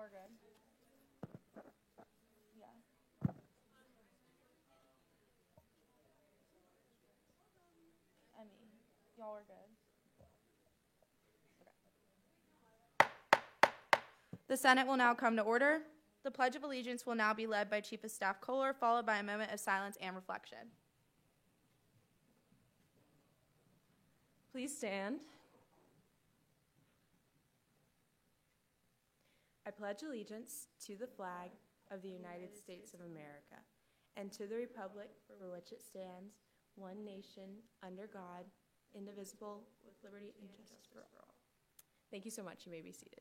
are good. Yeah. Emmy, y'all are good. The Senate will now come to order. The Pledge of Allegiance will now be led by Chief of Staff Kohler, followed by a moment of silence and reflection. Please stand. I pledge allegiance to the flag of the United States of America and to the republic for which it stands, one nation, under God, indivisible, with liberty and justice for all. Thank you so much. You may be seated.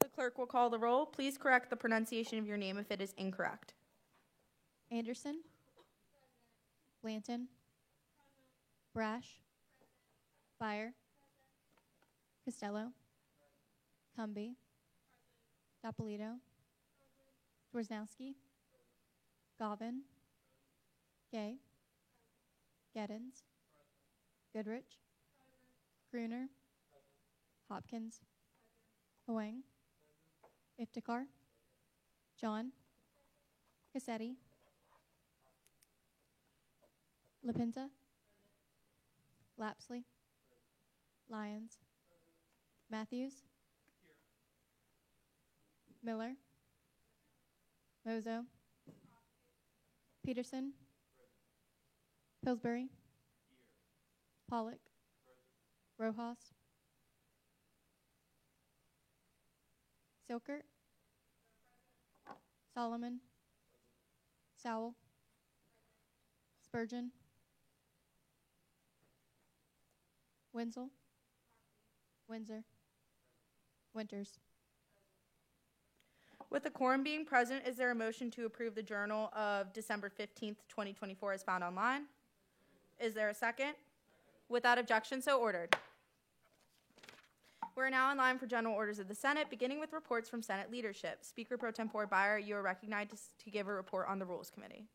The clerk will call the roll. Please correct the pronunciation of your name if it is incorrect. Anderson, Blanton, Brash, Byer, Costello, Cumby, Doppolito, Dworzowski, Govan, Gay, Gettins, Goodrich, Gruner, Hopkins, Huang, Iftikhar, John, Cassetti, LaPinta, Lapsley, Lyons, Matthews, Miller, Mozo, Peterson, Pillsbury, Pollock, Rojas, Silkert, Solomon, Sowell, Spurgeon, Wenzel, Windsor, Winters. With the quorum being present, is there a motion to approve the Journal of December 15th, 2024 as found online? Is there a second? Without objection, so ordered. We're now in line for general orders of the Senate, beginning with reports from Senate leadership. Speaker Pro Tempore Byer, you are recognized to give a report on the Rules Committee.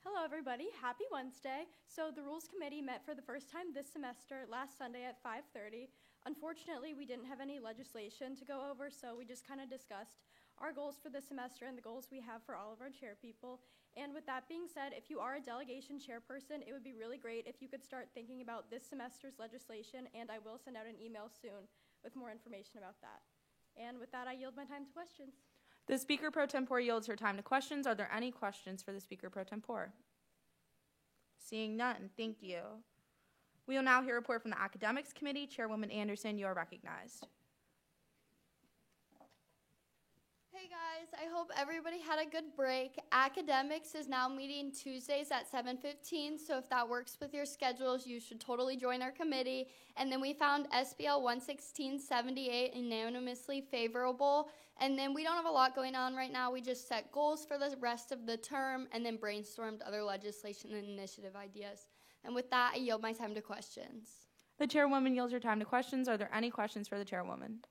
Hello everybody, happy Wednesday. So the Rules Committee met for the first time this semester last Sunday at 5:30. Unfortunately, we didn't have any legislation to go over, so we just kind of discussed our goals for this semester and the goals we have for all of our chair people. And with that being said, if you are a delegation chairperson, it would be really great if you could start thinking about this semester's legislation, and I will send out an email soon with more information about that. And with that, I yield my time to questions. The Speaker Pro Tempore yields her time to questions. Are there any questions for the Speaker Pro Tempore? Seeing none, thank you. We will now hear a report from the Academics Committee. Chairwoman Anderson, you are recognized. Hey guys, I hope everybody had a good break. Academics is now meeting Tuesdays at 7:15, so if that works with your schedules, you should totally join our committee. And then we found SBL 11678 unanimously favorable. And then we don't have a lot going on right now. We just set goals for the rest of the term and then brainstormed other legislation and initiative ideas. And with that, I yield my time to questions. The Chairwoman yields her time to questions. Are there any questions for the Chairwoman?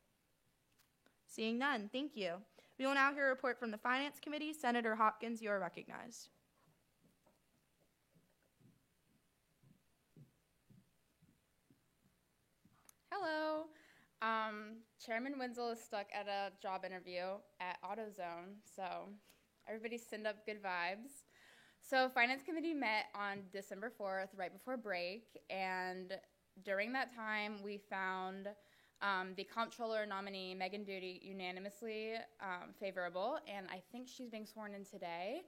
Seeing none, thank you. We will now hear a report from the Finance Committee. Senator Hopkins, you are recognized. Hello. Chairman Wenzel is stuck at a job interview at AutoZone, so everybody send up good vibes. So Finance Committee met on December 4th, right before break, and during that time we found the comptroller nominee, Megan Duty, unanimously favorable, and I think she's being sworn in today.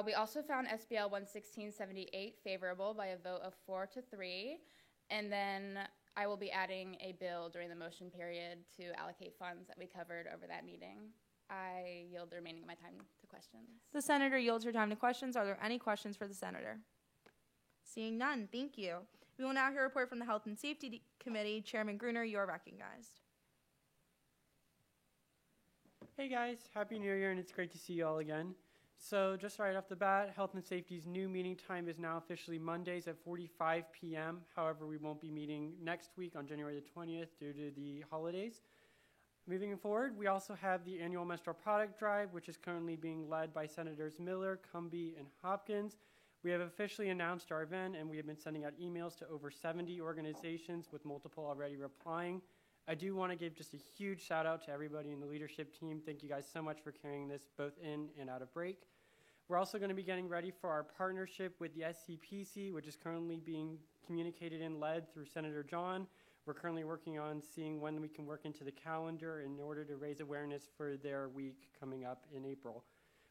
We also found SBL 11678 favorable by a vote of 4-3, and then I will be adding a bill during the motion period to allocate funds that we covered over that meeting. I yield the remaining of my time to questions. The Senator yields her time to questions. Are there any questions for the Senator? Seeing none, thank you. We will now hear a report from the Health and Safety Committee. Chairman Gruner, you are recognized. Hey guys, Happy New Year, and it's great to see you all again. So just right off the bat, Health and Safety's new meeting time is now officially Mondays at 4:45 p.m. However, we won't be meeting next week on January the 20th due to the holidays. Moving forward, we also have the annual menstrual product drive, which is currently being led by Senators Miller, Cumby, and Hopkins. We have officially announced our event, and we have been sending out emails to over 70 organizations, with multiple already replying. I do want to give just a huge shout out to everybody in the leadership team. Thank you guys so much for carrying this both in and out of break. We're also going to be getting ready for our partnership with the SCPC, which is currently being communicated and led through Senator John. We're currently working on seeing when we can work into the calendar in order to raise awareness for their week coming up in April.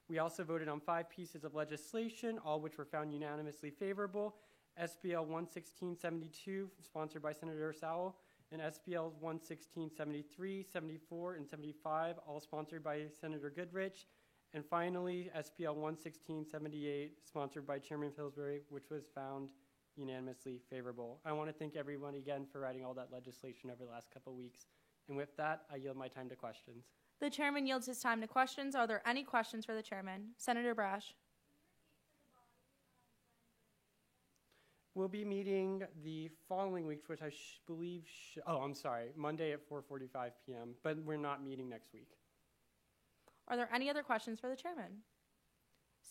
We also voted on 5 pieces of legislation, all which were found unanimously favorable. SBL 11672, sponsored by Senator Sowell, and SBL 11673, 74, and 75, all sponsored by Senator Goodrich. And finally, SBL 11678, sponsored by Chairman Pillsbury, which was found unanimously favorable. I want to thank everyone again for writing all that legislation over the last couple of weeks. And with that, I yield my time to questions. The chairman yields his time to questions. Are there any questions for the chairman? Senator Brash. We'll be meeting the following week, which I believe, Monday at 4:45 p.m., but we're not meeting next week. Are there any other questions for the chairman?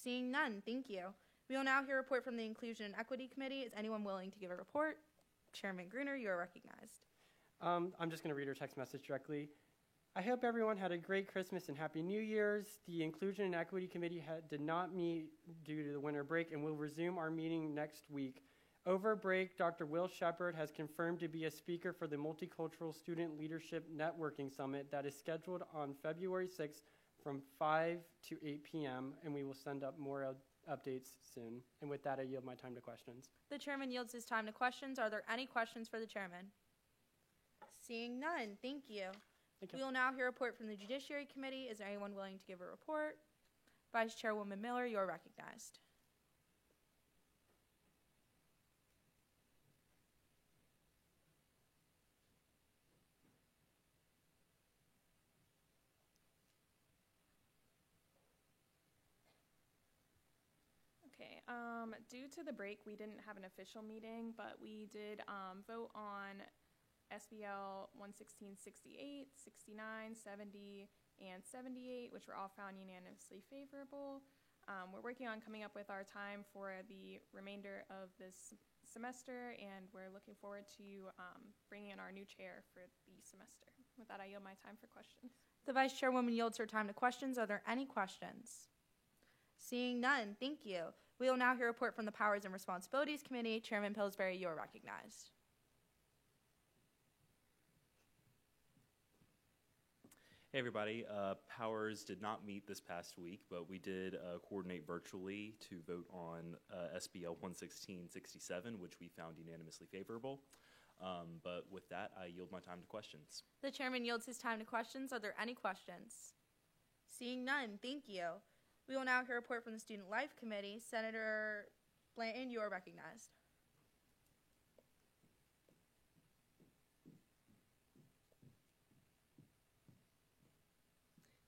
Seeing none, thank you. We will now hear a report from the Inclusion and Equity Committee. Is anyone willing to give a report? Chairman Gruner, you are recognized. I'm just going to read her text message directly. I hope everyone had a great Christmas and Happy New Year's. The Inclusion and Equity Committee did not meet due to the winter break and will resume our meeting next week. Over break, Dr. Will Shepard has confirmed to be a speaker for the Multicultural Student Leadership Networking Summit that is scheduled on February 6th from 5 to 8 p.m., and we will send up more updates soon. And with that, I yield my time to questions. The chairman yields his time to questions. Are there any questions for the chairman? Seeing none, thank you. We will now hear a report from the Judiciary Committee. Is there anyone willing to give a report? Vice Chairwoman Miller, you are recognized. Okay, due to the break, we didn't have an official meeting, but we did vote on SBL 11668, 69, 70, and 78, which were all found unanimously favorable. We're working on coming up with our time for the remainder of this semester, and we're looking forward to bringing in our new chair for the semester. With that, I yield my time for questions. The Vice Chairwoman yields her time to questions. Are there any questions? Seeing none, thank you. We will now hear a report from the Powers and Responsibilities Committee. Chairman Pillsbury, you are recognized. Hey everybody, Powers did not meet this past week, but we did coordinate virtually to vote on SBL 11667, which we found unanimously favorable. But with that, I yield my time to questions. The chairman yields his time to questions. Are there any questions? Seeing none, thank you. We will now hear a report from the Student Life Committee. Senator Blanton, you are recognized.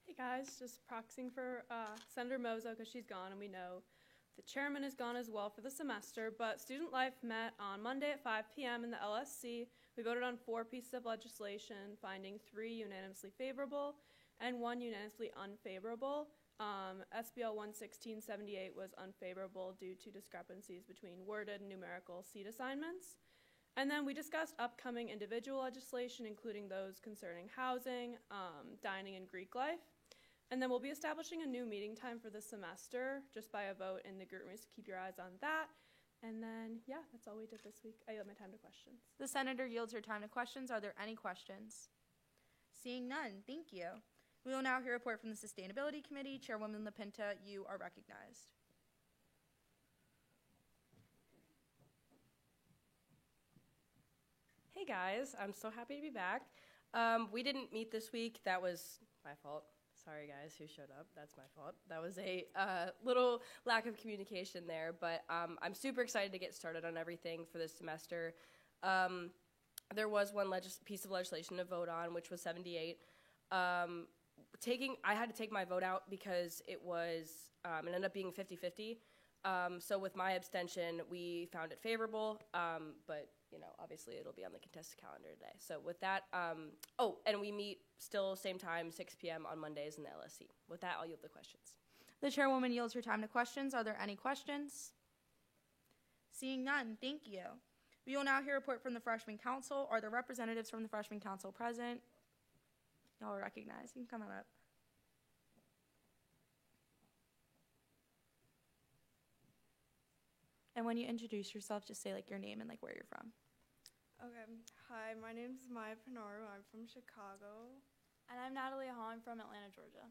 Hey guys, just proxying for Senator Mozo because she's gone, and we know the chairman is gone as well for the semester, but Student Life met on Monday at 5 p.m. in the LSC. We voted on 4 pieces of legislation, finding 3 unanimously favorable and 1 unanimously unfavorable. SBL 11678 was unfavorable due to discrepancies between worded and numerical seat assignments. And then we discussed upcoming individual legislation, including those concerning housing, dining, and Greek life. And then we'll be establishing a new meeting time for the semester just by a vote in the group room, so keep your eyes on that. And then, yeah, that's all we did this week. I yield my time to questions. The senator yields her time to questions. Are there any questions? Seeing none, thank you. We will now hear a report from the Sustainability Committee. Chairwoman LaPinta, you are recognized. Hey guys, I'm so happy to be back. We didn't meet this week. That was my fault. Sorry guys who showed up. That's my fault. That was a little lack of communication there, but I'm super excited to get started on everything for this semester. There was one piece of legislation to vote on, which was 78. I had to take my vote out because it ended up being 50-50. So with my abstention, we found it favorable, but obviously it'll be on the contested calendar today. So with that, and we meet still same time, 6 p.m. on Mondays in the LSC. With that, I'll yield the questions. The chairwoman yields her time to questions. Are there any questions? Seeing none, thank you. We will now hear a report from the Freshman Council. Are there representatives from the Freshman Council present? Y'all are recognized. You can come on up. And when you introduce yourself, just say like your name and like where you're from. Okay. Hi, my name is Maya Pinaru. I'm from Chicago. And I'm Natalie Hall. I'm from Atlanta, Georgia.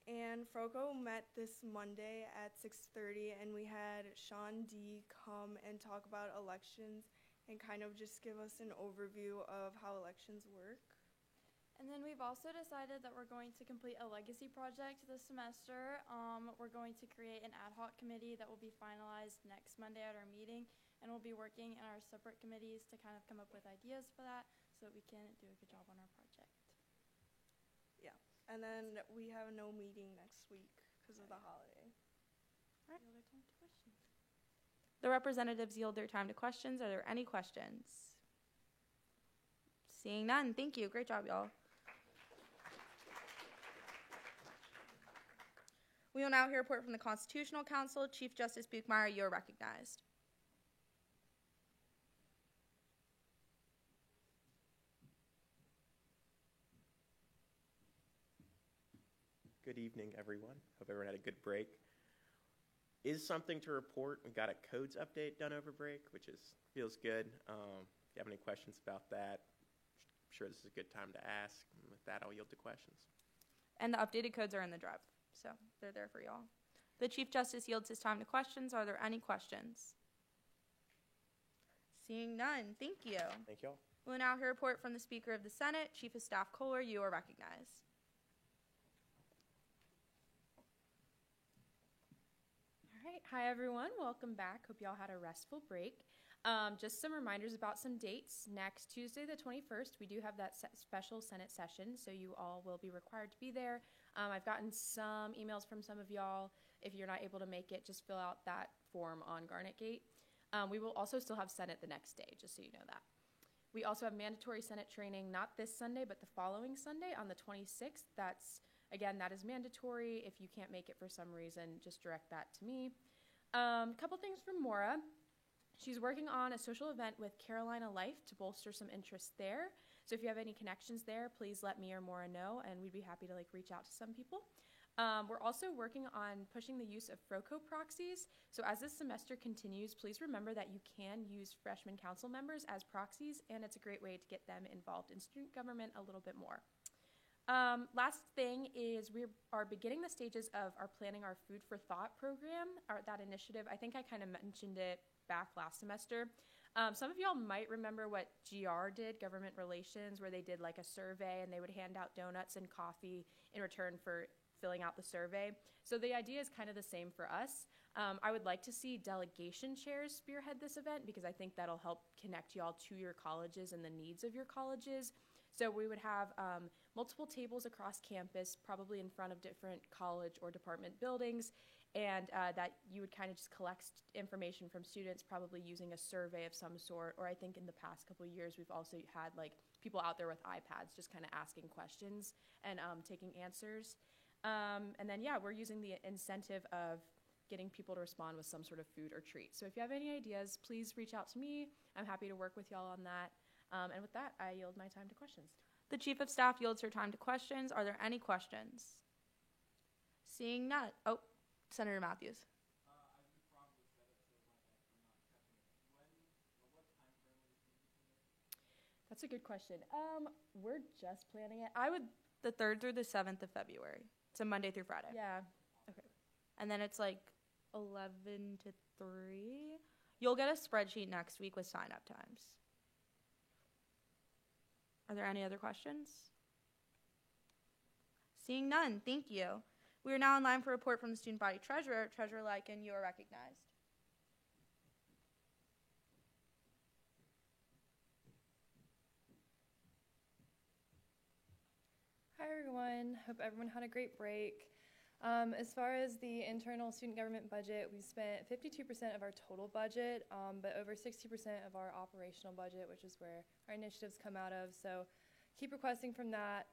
And FROCO met this Monday at 6:30, and we had Sean D. come and talk about elections and kind of just give us an overview of how elections work. And then we've also decided that we're going to complete a legacy project this semester. We're going to create an ad hoc committee that will be finalized next Monday at our meeting, and we'll be working in our separate committees to kind of come up with ideas for that so that we can do a good job on our project. Yeah. And then we have no meeting next week because of the holiday. All right. Yield our time to questions. The representatives yield their time to questions. Are there any questions? Seeing none, thank you. Great job, y'all. We will now hear a report from the Constitutional Council. Chief Justice Buchmeyer, you are recognized. Good evening, everyone. Hope everyone had a good break. Is something to report. We got a codes update done over break, which feels good. If you have any questions about that, I'm sure this is a good time to ask. And with that, I'll yield to questions. And the updated codes are in the drive, so they're there for y'all. The Chief Justice yields his time to questions. Are there any questions? Seeing none, thank you. Thank y'all. We'll now hear a report from the Speaker of the Senate. Chief of Staff Kohler, you are recognized. All right. Hi, everyone. Welcome back. Hope y'all had a restful break. Just some reminders about some dates. Next Tuesday, the 21st, we do have that special Senate session, so you all will be required to be there. I've gotten some emails from some of y'all. If you're not able to make it, just fill out that form on Garnet Gate. We will also still have Senate the next day, just so you know that. We also have mandatory Senate training, not this Sunday, but the following Sunday on the 26th. That is mandatory. If you can't make it for some reason, just direct that to me. Couple things from Maura. She's working on a social event with Carolina Life to bolster some interest there. So if you have any connections there, please let me or Maura know, and we'd be happy to reach out to some people. We're also working on pushing the use of FROCO proxies. So as this semester continues, please remember that you can use freshman council members as proxies, and it's a great way to get them involved in student government a little bit more. Last thing is we are beginning the stages of our Planning Our Food for Thought program, that initiative. I think I kind of mentioned it back last semester. Some of y'all might remember what GR did, Government Relations, where they did a survey and they would hand out donuts and coffee in return for filling out the survey. So the idea is kind of the same for us. I would like to see delegation chairs spearhead this event because I think that'll help connect y'all to your colleges and the needs of your colleges. So we would have multiple tables across campus, probably in front of different college or department buildings, and that you would kind of just collect information from students, probably using a survey of some sort. Or I think in the past couple of years, we've also had people out there with iPads just kind of asking questions and taking answers. And then, we're using the incentive of getting people to respond with some sort of food or treat. So if you have any ideas, please reach out to me. I'm happy to work with y'all on that. And with that, I yield my time to questions. The Chief of Staff yields her time to questions. Are there any questions? Seeing none. Oh, Senator Matthews. That's a good question. We're just planning it. The 3rd through the 7th of February. So Monday through Friday. Yeah. Okay. And then it's 11 to 3. You'll get a spreadsheet next week with sign-up times. Are there any other questions? Seeing none, thank you. We are now in line for a report from the Student Body Treasurer. Treasurer Lykin, you are recognized. Hi everyone, hope everyone had a great break. As far as the internal student government budget, we spent 52% of our total budget, but over 60% of our operational budget, which is where our initiatives come out of. So keep requesting from that.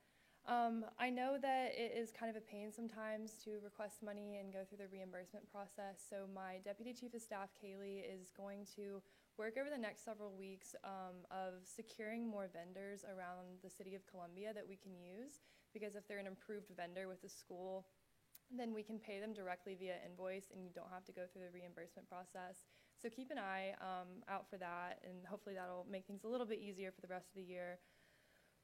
I know that it is kind of a pain sometimes to request money and go through the reimbursement process, so my Deputy Chief of Staff, Kaylee, is going to work over the next several weeks of securing more vendors around the city of Columbia that we can use, because if they're an approved vendor with the school, then we can pay them directly via invoice and you don't have to go through the reimbursement process. So keep an eye out for that, and hopefully that'll make things a little bit easier for the rest of the year.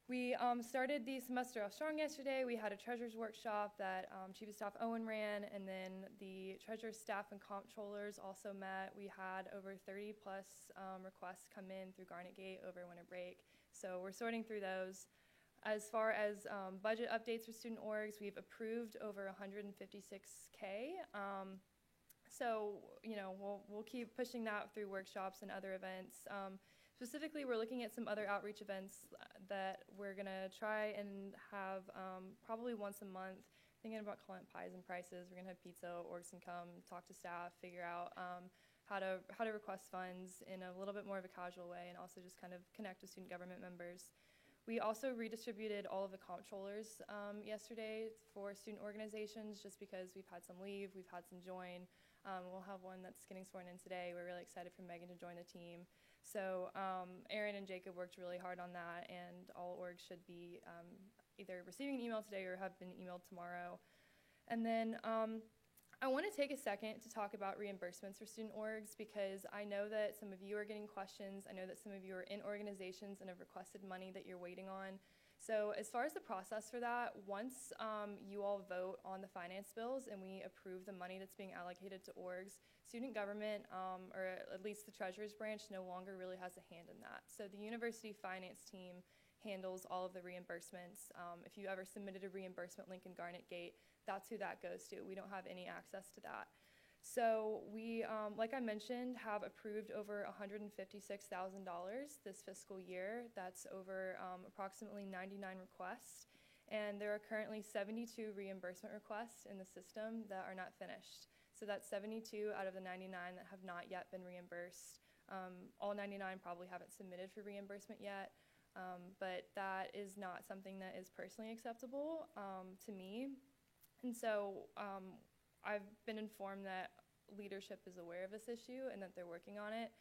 We started the semester off strong yesterday. We had a treasurer's workshop that Chief of Staff Owen ran, and then the treasurer's staff and comptrollers also met. We had over 30 plus requests come in through Garnet Gate over winter break, so we're sorting through those. As far as budget updates for student orgs, we've approved over 156K. So, you know, we'll keep pushing that through workshops and other events. Specifically, we're looking at some other outreach events that we're gonna try and have probably once a month. Thinking about client pies and prices. We're gonna have pizza, orgs can come, talk to staff, figure out how to request funds in a little bit more of a casual way, and also just kind of connect with student government members. We also redistributed all of the comptrollers yesterday for student organizations, just because we've had some leave, we've had some join. We'll have one that's getting sworn in today. We're really excited for Megan to join the team. So Aaron and Jacob worked really hard on that, and all orgs should be either receiving an email today or have been emailed tomorrow. And then I want to take a second to talk about reimbursements for student orgs, because I know that some of you are getting questions. I know that some of you are in organizations and have requested money that you're waiting on. So as far as the process for that, once you all vote on the finance bills and we approve the money that's being allocated to orgs, student government, or at least the treasurer's branch, no longer really has a hand in that. So the university finance team handles all of the reimbursements. If you ever submitted a reimbursement link in Garnet Gate, that's who that goes to. We don't have any access to that. So we, like I mentioned, have approved over $156,000 this fiscal year. That's over approximately 99 requests. And there are currently 72 reimbursement requests in the system that are not finished. So that's 72 out of the 99 that have not yet been reimbursed. All 99 probably haven't submitted for reimbursement yet. But that is not something that is personally acceptable to me. And so I've been informed that leadership is aware of this issue and that they're working on it.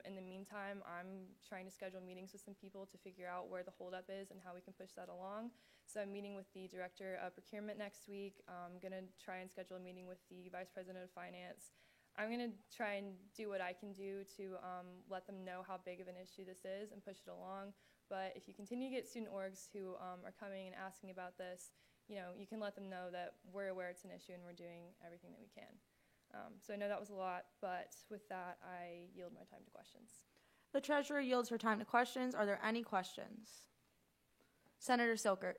In the meantime, I'm trying to schedule meetings with some people to figure out where the holdup is and how we can push that along. So I'm meeting with the director of procurement next week. I'm going to try and schedule a meeting with the vice president of finance. I'm going to try and do what I can do to let them know how big of an issue this is and push it along. But if you continue to get student orgs who are coming and asking about this, you know, you can let them know that we're aware it's an issue and we're doing everything that we can. So I know that was a lot, but with that, I yield my time to questions. The treasurer yields her time to questions. Are there any questions? Senator Silkert.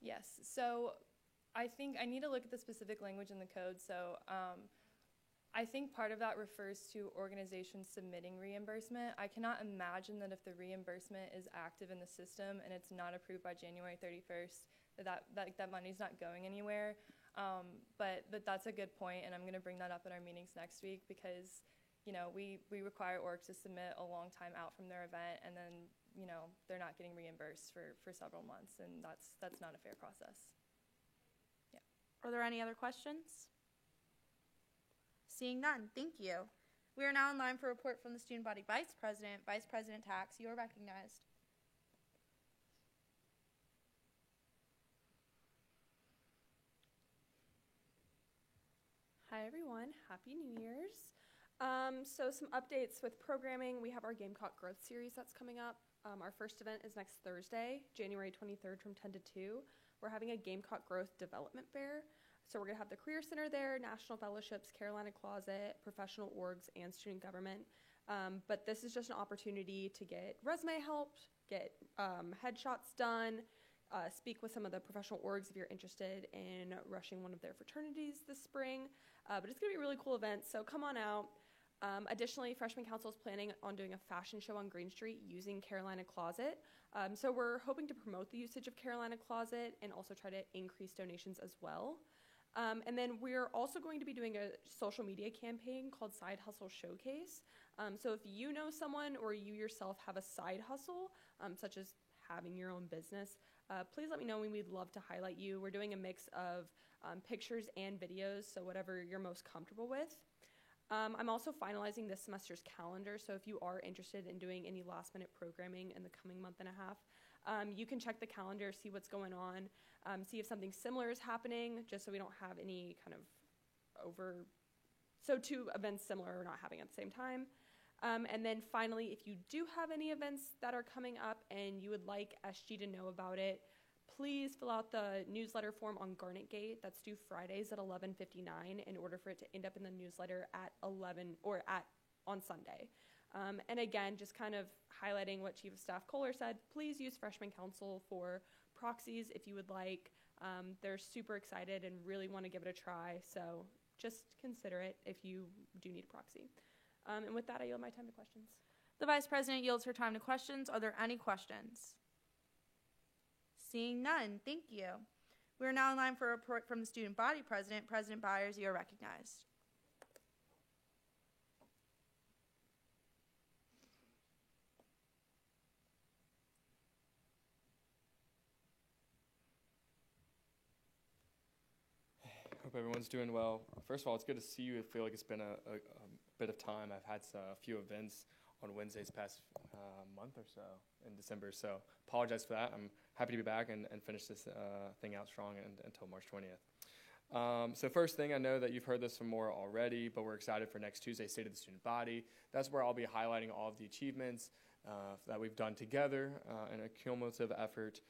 Yes, so I think I need to look at the specific language in the code. So I think part of that refers to organizations submitting reimbursement. I cannot imagine that if the reimbursement is active in the system and it's not approved by January 31st, that money's not going anywhere. But that's a good point, and I'm going to bring that up in our meetings next week, because you know, we require orgs to submit a long time out from their event, and then you know they're not getting reimbursed for several months, and that's not a fair process. Yeah. Are there any other questions? Seeing none, thank you. We are now in line for a report from the student body vice president. Vice President Tax, you are recognized. Hi everyone, Happy New Year's. So some updates with programming. We have our Gamecock Growth Series that's coming up. Our first event is next Thursday, January 23rd from 10 to 2. We're having a Gamecock Growth Development Fair. So we're going to have the Career Center there, National Fellowships, Carolina Closet, professional orgs, and student government. But this is just an opportunity to get resume help, get headshots done, speak with some of the professional orgs if you're interested in rushing one of their fraternities this spring. But it's going to be a really cool event, so come on out. Additionally, Freshman Council is planning on doing a fashion show on Green Street using Carolina Closet. So we're hoping to promote the usage of Carolina Closet and also try to increase donations as well. And then we're also going to be doing a social media campaign called Side Hustle Showcase. So if you know someone or you yourself have a side hustle, such as having your own business, please let me know, and we'd love to highlight you. We're doing a mix of pictures and videos, so whatever you're most comfortable with. I'm also finalizing this semester's calendar, so if you are interested in doing any last-minute programming in the coming month and a half, you can check the calendar, see what's going on, see if something similar is happening, just so we don't have any kind of so two events similar are not happening at the same time. And then finally, if you do have any events that are coming up and you would like SG to know about it, please fill out the newsletter form on Garnet Gate. That's due Fridays at 11:59 in order for it to end up in the newsletter at 11 or on Sunday. And again, just kind of highlighting what Chief of Staff Kohler said, please use Freshman Council for proxies if you would like. They're super excited and really want to give it a try, so just consider it if you do need a proxy. And with that, I yield my time to questions. The Vice President yields her time to questions. Are there any questions? Seeing none, thank you. We are now in line for a report from the Student Body President. President Byers, you are recognized. Hope everyone's doing well. First of all, it's good to see you. I feel like it's been a bit of time. I've had a few events on Wednesdays past month or so in December, so apologize for that. I'm happy to be back and finish this thing out strong until March 20th. So first thing, I know that you've heard this from more already, but we're excited for next Tuesday, State of the Student Body. That's where I'll be highlighting all of the achievements that we've done together in a cumulative effort,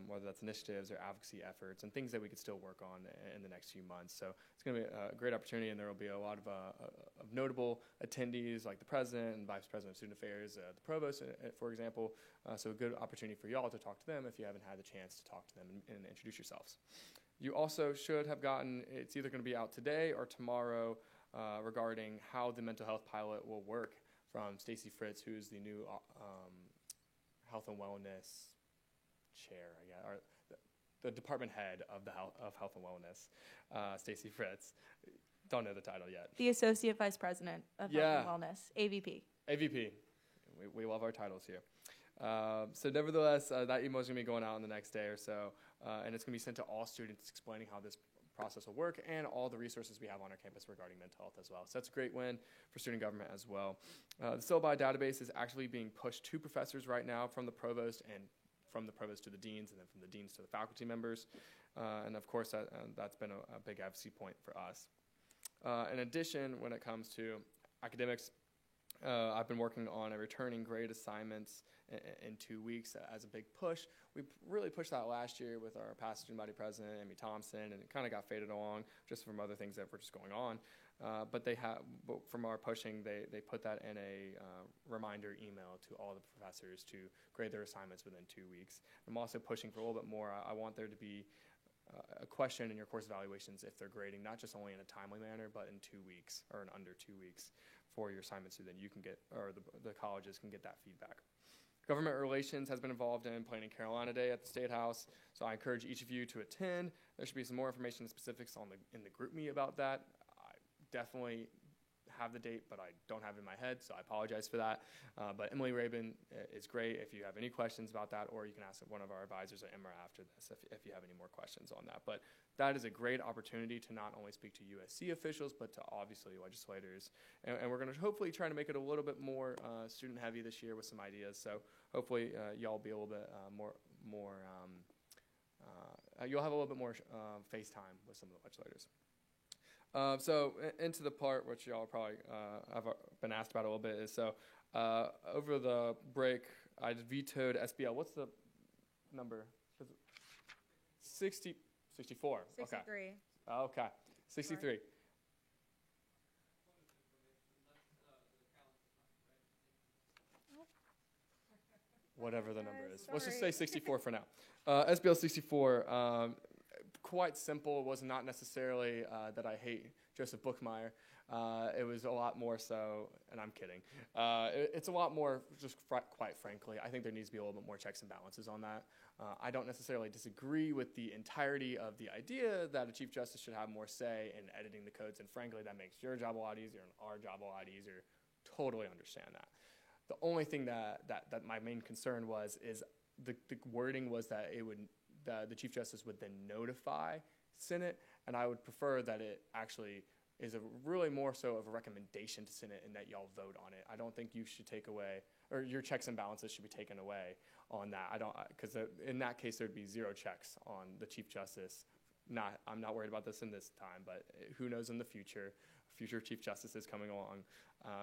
whether that's initiatives or advocacy efforts and things that we could still work on in the next few months. So it's going to be a great opportunity, and there will be a lot of notable attendees like the President and Vice President of Student Affairs, the Provost, for example. So a good opportunity for y'all to talk to them if you haven't had the chance to talk to them and introduce yourselves. You also should have gotten, it's either going to be out today or tomorrow, regarding how the mental health pilot will work from Stacy Fritz, who's the new health and wellness chair, I guess, or the department head of health and wellness, Stacy Fritz. Don't know the title yet. The Associate Vice President of Health and Wellness, AVP. AVP. We love our titles here. So nevertheless, that email is going to be going out in the next day or so, and it's going to be sent to all students explaining how this process will work and all the resources we have on our campus regarding mental health as well. So that's a great win for student government as well. The syllabi database is actually being pushed to professors right now from the provost and from the provost to the deans, and then from the deans to the faculty members. And of course, that's been a big advocacy point for us. In addition, when it comes to academics, I've been working on a returning grade assignments in 2 weeks as a big push. We really pushed that last year with our past student body president, Amy Thompson, and it kind of got faded along just from other things that were just going on. But from our pushing, they put that in a reminder email to all the professors to grade their assignments within 2 weeks. I'm also pushing for a little bit more. I want there to be a question in your course evaluations if they're grading, not just only in a timely manner, but in 2 weeks or in under 2 weeks for your assignments, so then you can get, or the colleges can get that feedback. Government Relations has been involved in planning Carolina Day at the State House, so I encourage each of you to attend. There should be some more information and specifics in the group me about that. I definitely have the date, but I don't have it in my head, so I apologize for that. But Emily Rabin is great if you have any questions about that, or you can ask one of our advisors at EMRA after this if you have any more questions on that. But that is a great opportunity to not only speak to USC officials, but to obviously legislators. And we're going to hopefully try to make it a little bit more student-heavy this year with some ideas. So hopefully y'all be a little bit you'll have a little bit more FaceTime with some of the legislators. So into the part which y'all probably have been asked about a little bit is, so over the break, I vetoed SBL. What's the number? 64. 63. Okay. Okay. 63. Right. Whatever the number is. Let's just say 64 for now. SBL 64, quite simple. It was not necessarily that I hate Joseph Bookmeyer. It was a lot more so, and I'm kidding. It's a lot more, just quite frankly, I think there needs to be a little bit more checks and balances on that. I don't necessarily disagree with the entirety of the idea that a Chief Justice should have more say in editing the codes, and frankly, that makes your job a lot easier and our job a lot easier. Totally understand that. The only thing that my main concern is the wording was that the Chief Justice would then notify Senate, and I would prefer that it actually is really more so of a recommendation to Senate and that y'all vote on it. I don't think you should take away, or your checks and balances should be taken away on that. Because in that case, there'd be zero checks on the Chief Justice. I'm not worried about this in this time, but who knows in the future Chief Justices coming along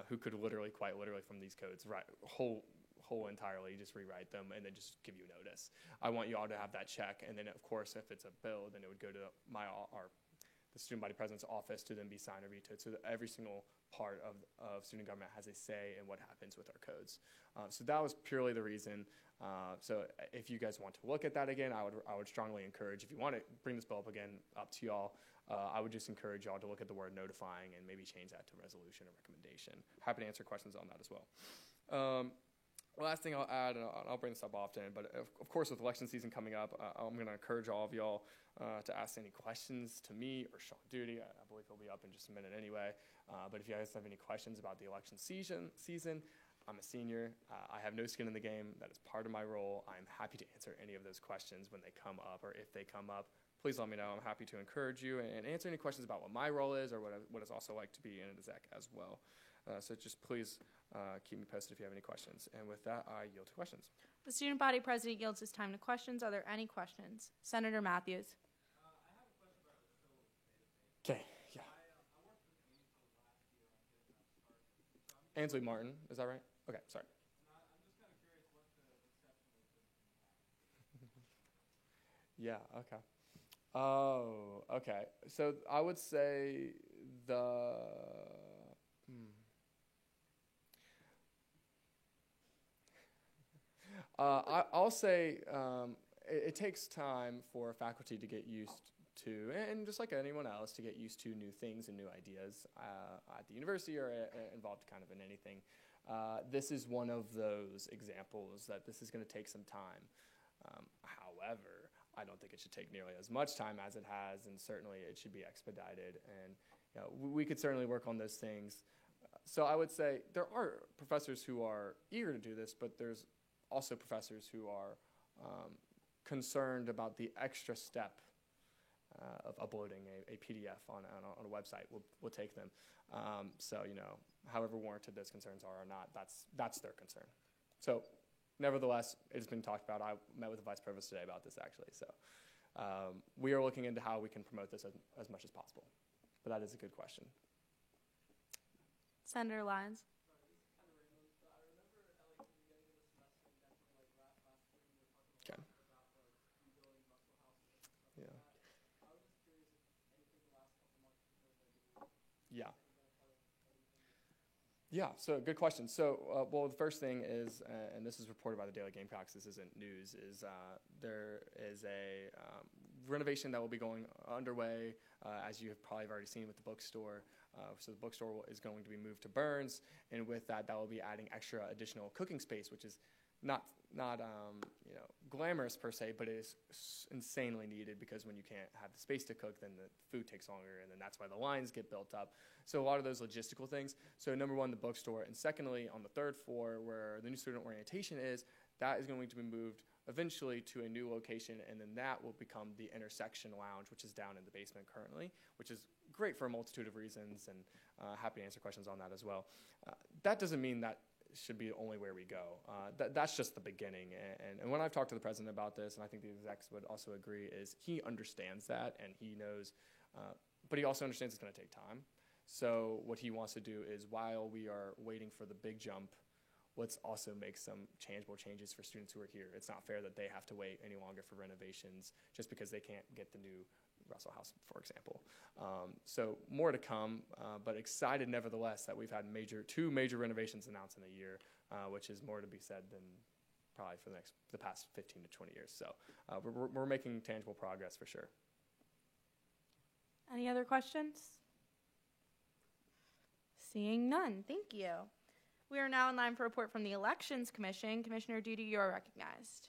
who could quite literally from these codes, whole entirely, just rewrite them and then just give you notice. I want you all to have that check, and then of course, if it's a bill, then it would go to the student body president's office to then be signed or vetoed, so that every single part of student government has a say in what happens with our codes. So that was purely the reason. So if you guys want to look at that again, I would strongly encourage, if you want to bring this bill up again, up to y'all, I would just encourage y'all to look at the word notifying and maybe change that to resolution or recommendation. Happy to answer questions on that as well. Last thing I'll add, and I'll bring this up often, but of course with election season coming up, I'm going to encourage all of y'all to ask any questions to me or Sean Duty. I believe he'll be up in just a minute anyway. But if you guys have any questions about the election season, I'm a senior. I have no skin in the game. That is part of my role. I'm happy to answer any of those questions when they come up, or if they come up. Please let me know. I'm happy to encourage you and answer any questions about what my role is or what it's also like to be in an exec as well. So just please keep me posted if you have any questions. And with that, I yield to questions. The student body president yields his time to questions. Are there any questions? Senator Matthews. Okay, yeah. Ansley Martin, is that right? Okay, sorry. Yeah, okay. Oh, okay. So I would say I'll say it takes time for faculty to get used to, and just like anyone else, to get used to new things and new ideas at the university or involved kind of in anything. This is one of those examples that this is going to take some time. However, I don't think it should take nearly as much time as it has, and certainly it should be expedited. And we could certainly work on those things. So I would say there are professors who are eager to do this, but there's also professors who are concerned about the extra step of uploading a PDF on a website. We'll take them. So however warranted those concerns are or not, that's their concern. So nevertheless, it's been talked about. I met with the vice provost today about this actually. So we are looking into how we can promote this as much as possible. But that is a good question. Senator Lyons. Okay. Yeah. Yeah. Yeah, so good question. So, well, the first thing is, and this is reported by the Daily Gamecocks, this isn't news, is there is a renovation that will be going underway, as you have probably already seen with the bookstore. So the bookstore is going to be moved to Burns, and with that will be adding extra additional cooking space, which is not glamorous per se, but it is insanely needed, because when you can't have the space to cook, then the food takes longer, and then that's why the lines get built up. So a lot of those logistical things. So number one, the bookstore, and secondly, on the third floor where the new student orientation is, that is going to be moved eventually to a new location, and then that will become the intersection lounge, which is down in the basement currently, which is great for a multitude of reasons, and happy to answer questions on that as well. That doesn't mean that should be only where we go. That's just the beginning. And when I've talked to the president about this, and I think the execs would also agree, is he understands that, and he knows, but he also understands it's going to take time. So what he wants to do is, while we are waiting for the big jump, let's also make some tangible changes for students who are here. It's not fair that they have to wait any longer for renovations just because they can't get the new Russell House, for example. So more to come, but excited nevertheless that we've had two major renovations announced in a year, which is more to be said than probably for the past 15 to 20 years. So we're making tangible progress for sure. Any other questions? Seeing none, thank you. We are now in line for a report from the Elections Commission. Commissioner Duty, you are recognized.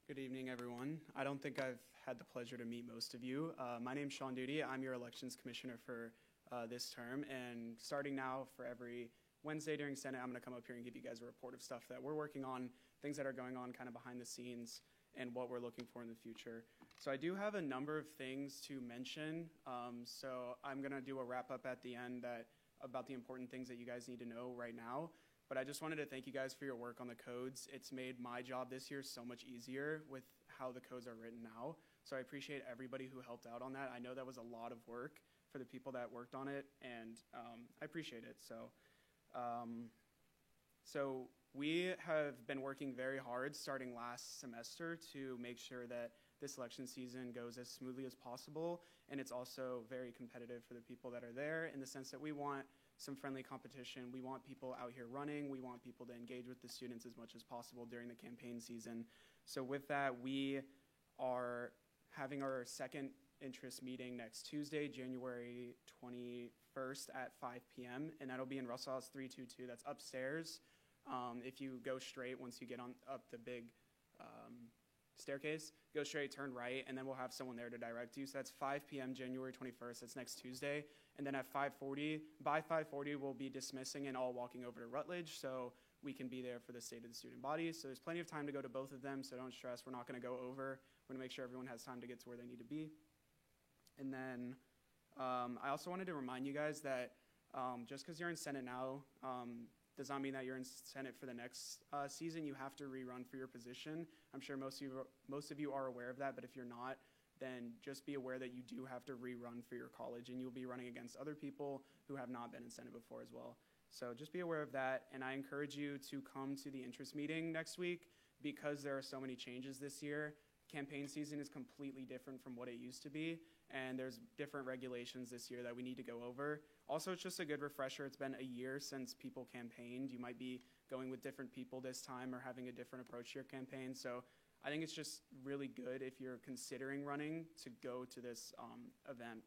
Good evening, everyone. I don't think I've had the pleasure to meet most of you. My name's Sean Duty. I'm your Elections Commissioner for this term, and starting now for every Wednesday during Senate, I'm going to come up here and give you guys a report of stuff that we're working on, things that are going on kind of behind the scenes, and what we're looking for in the future. So I do have a number of things to mention, so I'm going to do a wrap-up at the end about the important things that you guys need to know right now. But I just wanted to thank you guys for your work on the codes. It's made my job this year so much easier with how the codes are written now. So I appreciate everybody who helped out on that. I know that was a lot of work for the people that worked on it, and I appreciate it. So we have been working very hard starting last semester to make sure that this election season goes as smoothly as possible, and it's also very competitive for the people that are there in the sense that we want some friendly competition. We want people out here running. We want people to engage with the students as much as possible during the campaign season. So with that, we are having our second interest meeting next Tuesday, January 21st at 5 p.m., and that'll be in Russell House 322. That's upstairs. If you go straight, once you get up the big staircase, go straight, turn right, and then we'll have someone there to direct you. So that's 5 p.m. January 21st. That's next Tuesday. And then at 5:40, by 5:40, we'll be dismissing and all walking over to Rutledge so we can be there for the State of the Student Body. So there's plenty of time to go to both of them, so don't stress. We're not going to go over. We're going to make sure everyone has time to get to where they need to be. And then I also wanted to remind you guys that just because you're in Senate now does not mean that you're in Senate for the next season. You have to rerun for your position. I'm sure most of you are aware of that, but if you're not, then just be aware that you do have to rerun for your college, and you'll be running against other people who have not been in Senate before as well. So just be aware of that, and I encourage you to come to the interest meeting next week because there are so many changes this year. Campaign season is completely different from what it used to be, and there's different regulations this year that we need to go over. Also, it's just a good refresher. It's been a year since people campaigned. You might be going with different people this time or having a different approach to your campaign. So I think it's just really good if you're considering running to go to this event.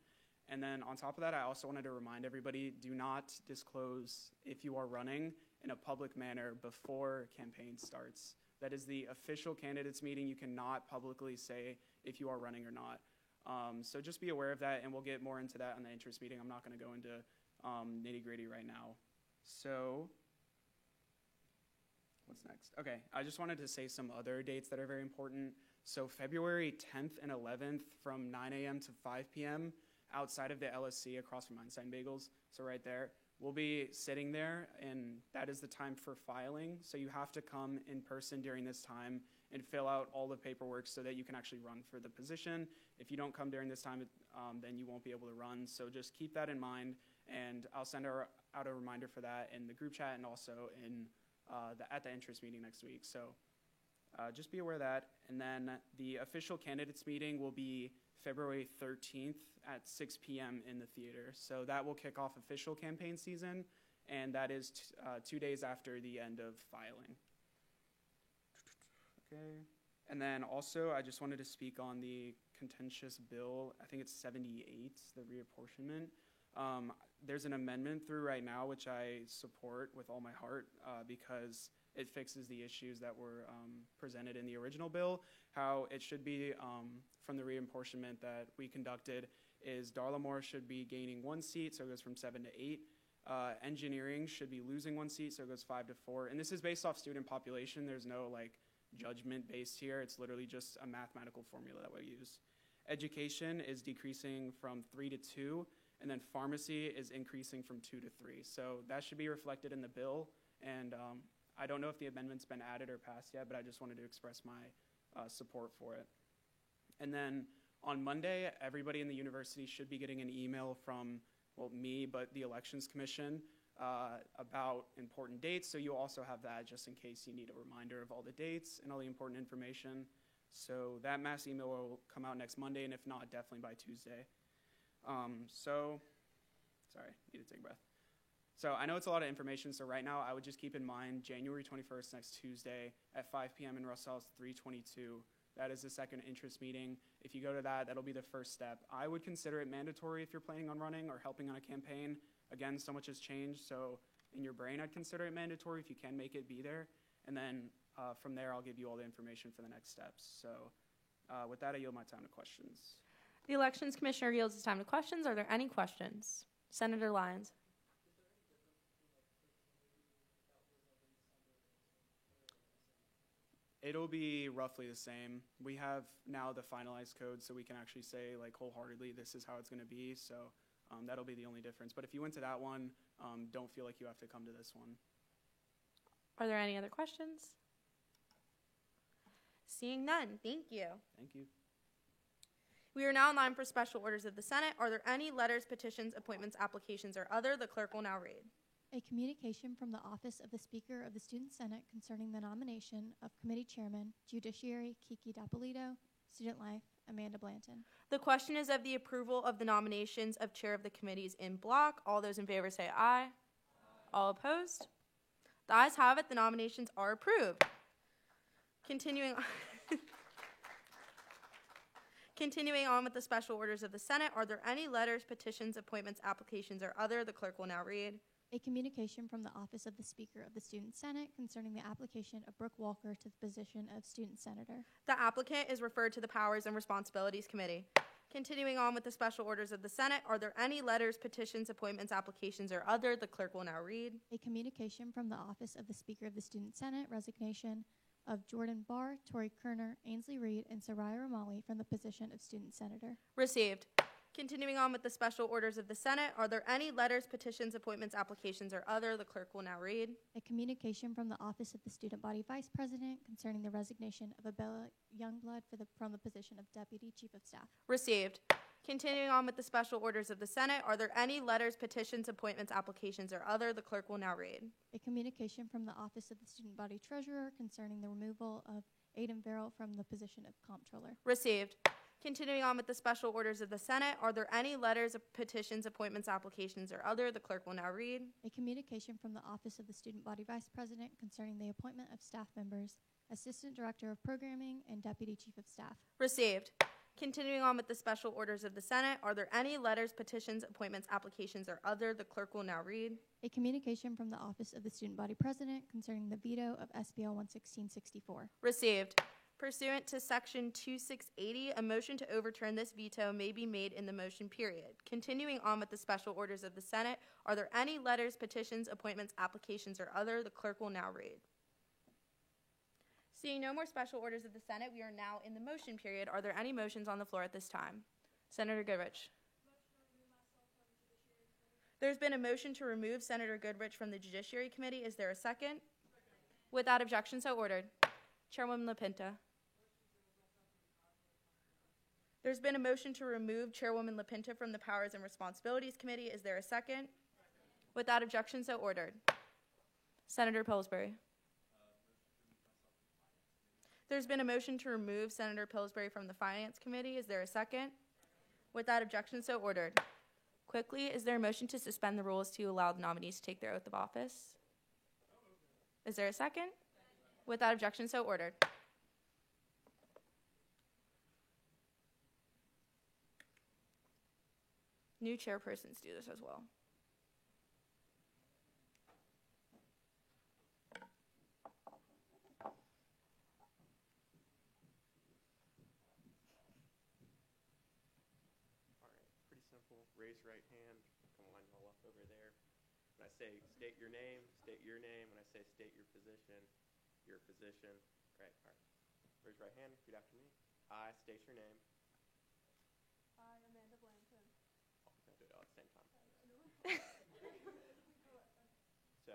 And then on top of that, I also wanted to remind everybody, do not disclose if you are running in a public manner before campaign starts. That is the official candidates meeting. You cannot publicly say if you are running or not. So just be aware of that, and we'll get more into that on the interest meeting. I'm not going to go into nitty-gritty right now. So what's next? Okay, I just wanted to say some other dates that are very important. So February 10th and 11th from 9 a.m. to 5 p.m. outside of the LSC across from Einstein Bagels, so right there. We'll be sitting there, and that is the time for filing. So you have to come in person during this time and fill out all the paperwork so that you can actually run for the position. If you don't come during this time, then you won't be able to run. So just keep that in mind, and I'll send out a reminder for that in the group chat and also in at the interest meeting next week. So just be aware of that. And then the official candidates meeting will be February 13th at 6 p.m. in the theater. So that will kick off official campaign season, and that is 2 days after the end of filing. Okay. And then also, I just wanted to speak on the contentious bill. I think it's 78, the reapportionment. There's an amendment through right now, which I support with all my heart because it fixes the issues that were presented in the original bill. How it should be from the reapportionment that we conducted is Darla Moore should be gaining 1 seat, so it goes from 7 to 8. Engineering should be losing 1 seat, so it goes 5 to 4. And this is based off student population. There's no judgment based here. It's literally just a mathematical formula that we use. Education is decreasing from 3 to 2, and then pharmacy is increasing from 2 to 3. So that should be reflected in the bill. And I don't know if the amendment's been added or passed yet, but I just wanted to express my support for it. And then on Monday, everybody in the university should be getting an email from, me, but the Elections Commission about important dates. So you'll also have that just in case you need a reminder of all the dates and all the important information. So that mass email will come out next Monday, and if not, definitely by Tuesday. Sorry, need to take a breath. So I know it's a lot of information, so right now I would just keep in mind January 21st, next Tuesday at 5 p.m. in Russell House 322. That is the second interest meeting. If you go to that, that'll be the first step. I would consider it mandatory if you're planning on running or helping on a campaign. Again, so much has changed, so in your brain I'd consider it mandatory. If you can make it, be there. And then from there, I'll give you all the information for the next steps. So with that, I yield my time to questions. The Elections Commissioner yields his time to questions. Are there any questions? Senator Lyons. It'll be roughly the same. We have now the finalized code, so we can actually say like wholeheartedly this is how it's going to be. So that'll be the only difference. But if you went to that one, don't feel like you have to come to this one. Are there any other questions? Seeing none, thank you. Thank you. We are now in line for special orders of the Senate. Are there any letters, petitions, appointments, applications, or other? The clerk will now read. A communication from the Office of the Speaker of the Student Senate concerning the nomination of Committee Chairman, Judiciary, Kiki Dapolito, Student Life, Amanda Blanton. The question is of the approval of the nominations of chair of the committees in block. All those in favor say aye. All opposed? The ayes have it. The nominations are approved. Continuing on with the special orders of the Senate, are there any letters, petitions, appointments, applications, or other? The clerk will now read. A communication from the Office of the Speaker of the Student Senate concerning the application of Brooke Walker to the position of Student Senator. The applicant is referred to the Powers and Responsibilities Committee. Continuing on with the special orders of the Senate, are there any letters, petitions, appointments, applications, or other? The clerk will now read. A communication from the Office of the Speaker of the Student Senate, resignation of Jordan Barr, Tori Kerner, Ainsley Reed, and Soraya Romali from the position of Student Senator. Received. Continuing on with the special orders of the Senate, are there any letters, petitions, appointments, applications, or other? The clerk will now read. A communication from the Office of the Student Body Vice President concerning the resignation of Abella Youngblood from the position of Deputy Chief of Staff. Received. Continuing on with the special orders of the Senate, are there any letters, petitions, appointments, applications, or other? The clerk will now read. A communication from the Office of the Student Body Treasurer concerning the removal of Aidan Verrill from the position of Comptroller. Received. Continuing on with the special orders of the Senate, are there any letters, petitions, appointments, applications, or other? The clerk will now read. A communication from the Office of the Student Body Vice President concerning the appointment of staff members, Assistant Director of Programming, and Deputy Chief of Staff. Received. Continuing on with the special orders of the Senate, are there any letters, petitions, appointments, applications, or other? The clerk will now read. A communication from the Office of the Student Body President concerning the veto of SBL 11664. Received. Pursuant to Section 2680, a motion to overturn this veto may be made in the motion period. Continuing on with the special orders of the Senate, are there any letters, petitions, appointments, applications, or other? The clerk will now read. Seeing no more special orders of the Senate, we are now in the motion period. Are there any motions on the floor at this time? Senator Goodrich. There's been a motion to remove Senator Goodrich from the Judiciary Committee. Is there a second? Without objection, so ordered. Chairwoman LaPinta. There's been a motion to remove Chairwoman LaPinta from the Powers and Responsibilities Committee. Is there a second? Without objection, so ordered. Senator Pillsbury. There's been a motion to remove Senator Pillsbury from the Finance Committee. Is there a second? Without objection, so ordered. Quickly, is there a motion to suspend the rules to allow the nominees to take their oath of office? Is there a second? Without objection, so ordered. New chairpersons do this as well. Pretty simple. Raise your right hand. Come line you all up over there. When I say state your name, state your name. When I say state your position, your position. Great. All right. Raise your right hand. Repeat after me. I state your name. I, Amanda Blanton. Oh, we're going to do it all at the same time. So,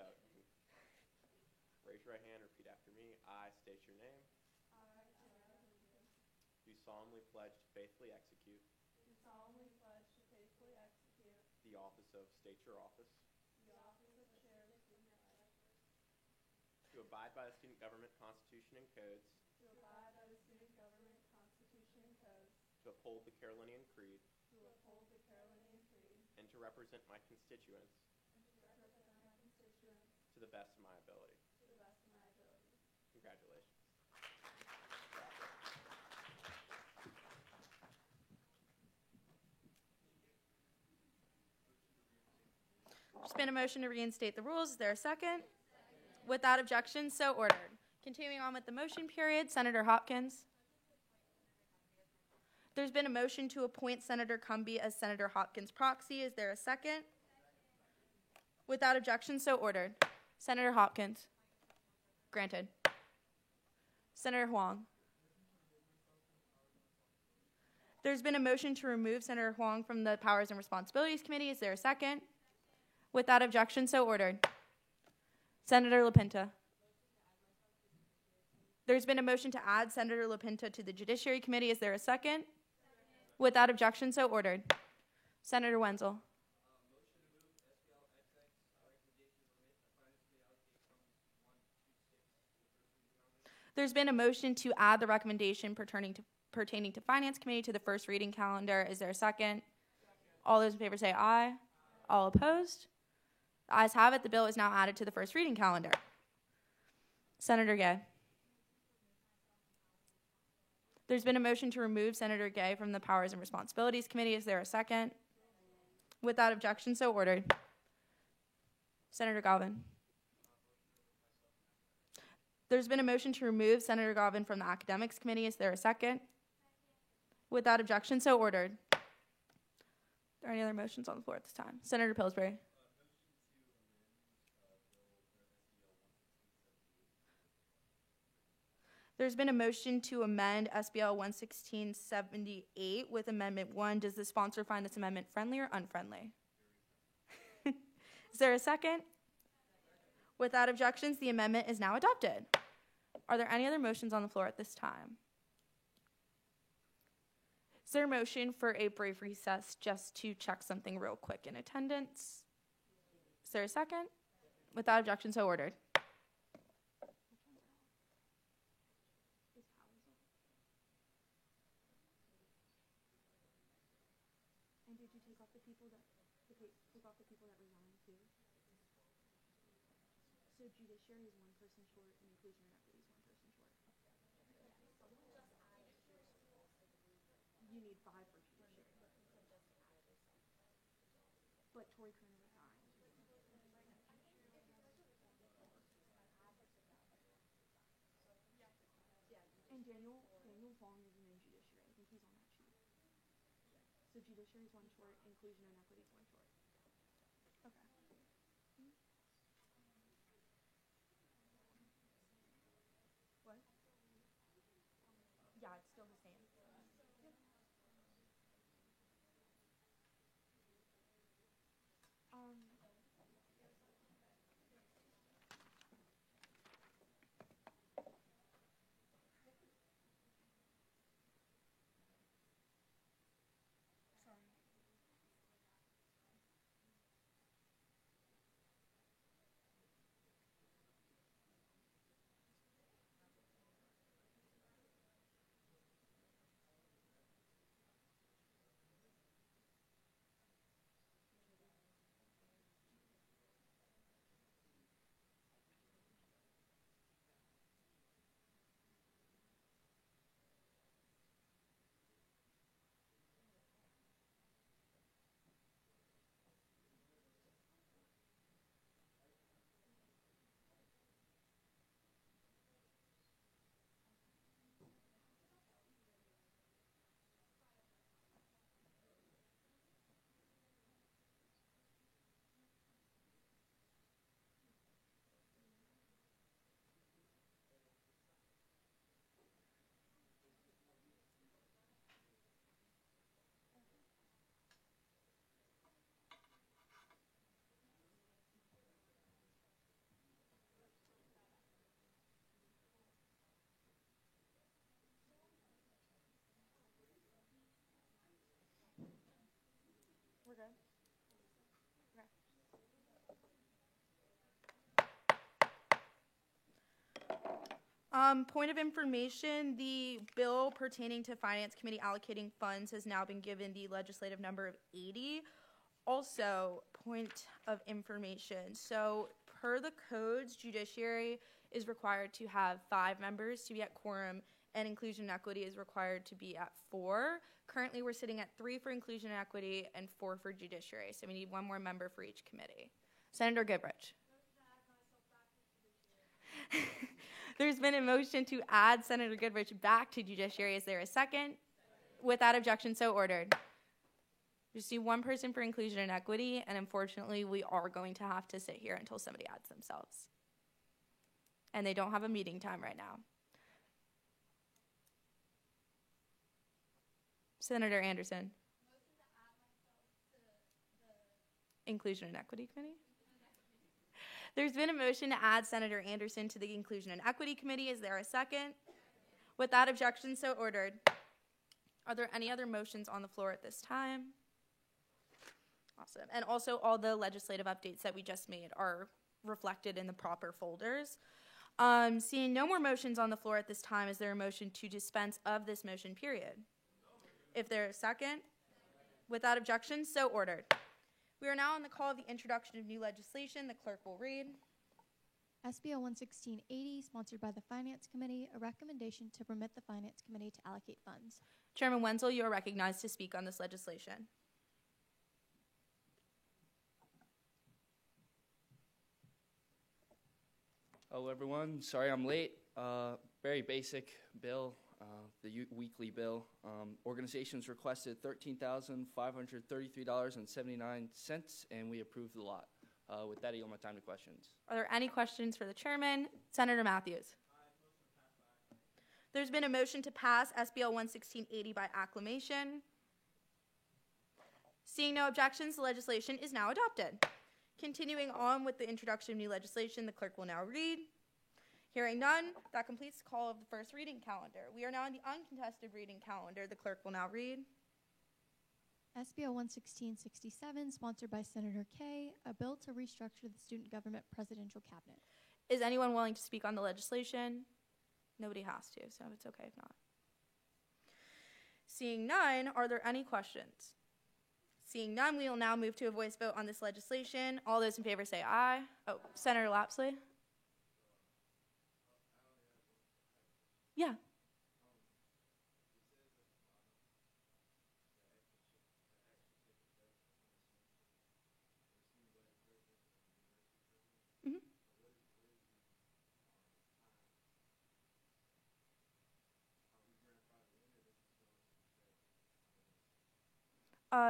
raise your right hand. Repeat after me. I state your name. I, Amanda Blanton. Do solemnly pledge to faithfully execute Do solemnly pledge to faithfully execute the office of state your office, the office of chair of student life, to abide by the student government constitution and codes, to abide by the student government constitution and codes, to uphold the Carolinian Creed, to uphold the Carolinian Creed, and to represent my constituents and to represent To the best of my ability. To the best of my ability. Congratulations. There's been a motion to reinstate the rules. Is there a second? Without objection, so ordered. Continuing on with the motion period, Senator Hopkins. There's been a motion to appoint Senator Cumby as Senator Hopkins' proxy. Is there a second? Without objection, so ordered. Senator Hopkins. Granted. Senator Huang. There's been a motion to remove Senator Huang from the Powers and Responsibilities Committee. Is there a second? Without objection, so ordered. Senator LaPinta. There's been a motion to add Senator LaPinta to the Judiciary Committee. Is there a second? Without objection, so ordered. Senator Wenzel. There's been a motion to add the recommendation pertaining to Finance Committee to the first reading calendar. Is there a second? All those in favor say aye. All opposed? The ayes have it. The bill is now added to the first reading calendar. Senator Gay. There's been a motion to remove Senator Gay from the Powers and Responsibilities Committee. Is there a second? Without objection, so ordered. Senator Galvin. There's been a motion to remove Senator Galvin from the Academics Committee. Is there a second? Without objection, so ordered. Are there any other motions on the floor at this time? Senator Pillsbury. There's been a motion to amend SBL 11678 with Amendment 1. Does the sponsor find this amendment friendly or unfriendly? Is there a second? Without objections, the amendment is now adopted. Are there any other motions on the floor at this time? Is there a motion for a brief recess just to check something real quick in attendance? Is there a second? Without objection, so ordered. And did you take off the people that resigned too? So judiciary is one person short and inclusion and equity is one person short. You need 5 for judiciary. But Tori Kerner resigned. And Daniel Fong isn't in judiciary. I think he's on that sheet. So judiciary is one short, inclusion and equity is one short. Okay. What? Yeah, it's still the same. Sorry. We're good. Point of information, the bill pertaining to Finance Committee allocating funds has now been given the legislative number of 80. Also, point of information. So per the codes, judiciary is required to have 5 members to be at quorum, and inclusion and equity is required to be at 4. Currently, we're sitting at 3 for inclusion and equity and 4 for judiciary, so we need 1 more member for each committee. Senator Goodrich. There's been a motion to add Senator Goodrich back to judiciary. Is there a second? Without objection, so ordered. Just need 1 person for inclusion and equity, and unfortunately, we are going to have to sit here until somebody adds themselves. And they don't have a meeting time right now. Senator Anderson. Inclusion and Equity Committee? There's been a motion to add Senator Anderson to the Inclusion and Equity Committee. Is there a second? Without objection, so ordered. Are there any other motions on the floor at this time? Awesome. And also, all the legislative updates that we just made are reflected in the proper folders. Seeing no more motions on the floor at this time, is there a motion to dispense of this motion period? If there is a second, without objection, so ordered. We are now on the call of the introduction of new legislation. The clerk will read. SBO 11680, sponsored by the Finance Committee, a recommendation to permit the Finance Committee to allocate funds. Chairman Wenzel, you are recognized to speak on this legislation. Hello, everyone. Sorry I'm late. Very basic bill, the weekly bill. Organizations requested $13,533.79, and we approved the lot. With that, I yield my time to questions. Are there any questions for the chairman? Senator Matthews. There's been a motion to pass SBL 11680 by acclamation. Seeing no objections, the legislation is now adopted. Continuing on with the introduction of new legislation, the clerk will now read. Hearing none, that completes the call of the first reading calendar. We are now in the uncontested reading calendar. The clerk will now read. SBO 11667, sponsored by Senator Kaye, a bill to restructure the student government presidential cabinet. Is anyone willing to speak on the legislation? Nobody has to, so it's okay if not. Seeing none, are there any questions? Seeing none, we will now move to a voice vote on this legislation. All those in favor say aye. Oh, Senator Lapsley? Yeah.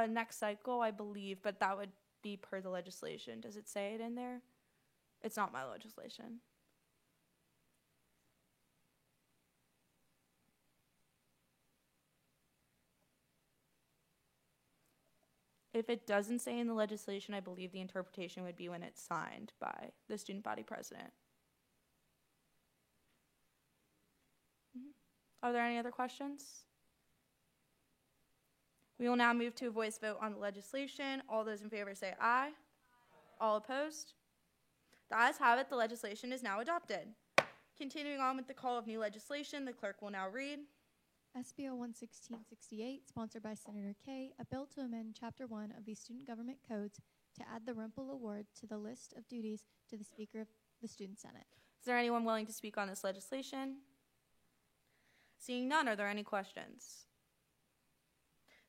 Next cycle, I believe, but that would be per the legislation. Does it say it in there? It's not my legislation. If it doesn't say in the legislation, I believe the interpretation would be when it's signed by the student body president. Are there any other questions? We will now move to a voice vote on the legislation. All those in favor say aye. All opposed? The ayes have it. The legislation is now adopted. Continuing on with the call of new legislation, the clerk will now read. SBO 11668, sponsored by Senator Kaye, a bill to amend Chapter 1 of the Student Government Codes to add the Rumpel Award to the list of duties to the Speaker of the Student Senate. Is there anyone willing to speak on this legislation? Seeing none, are there any questions?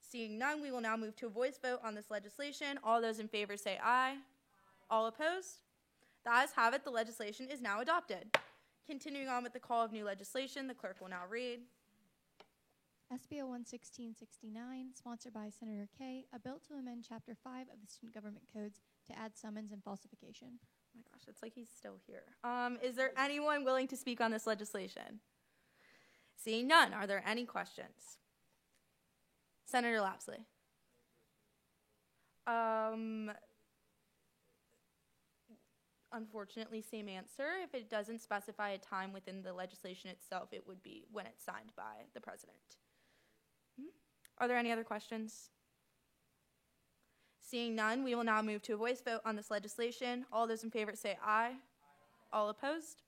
Seeing none, we will now move to a voice vote on this legislation. All those in favor say aye. All opposed? The ayes have it. The legislation is now adopted. Continuing on with the call of new legislation, the clerk will now read. SBO 11669, sponsored by Senator Kaye, a bill to amend Chapter 5 of the Student Government Codes to add summons and falsification. Oh my gosh, it's like he's still here. Is there anyone willing to speak on this legislation? Seeing none, are there any questions? Senator Lapsley. Unfortunately, same answer. If it doesn't specify a time within the legislation itself, it would be when it's signed by the president. Are there any other questions? Seeing none, we will now move to a voice vote on this legislation. All those in favor say aye. All opposed?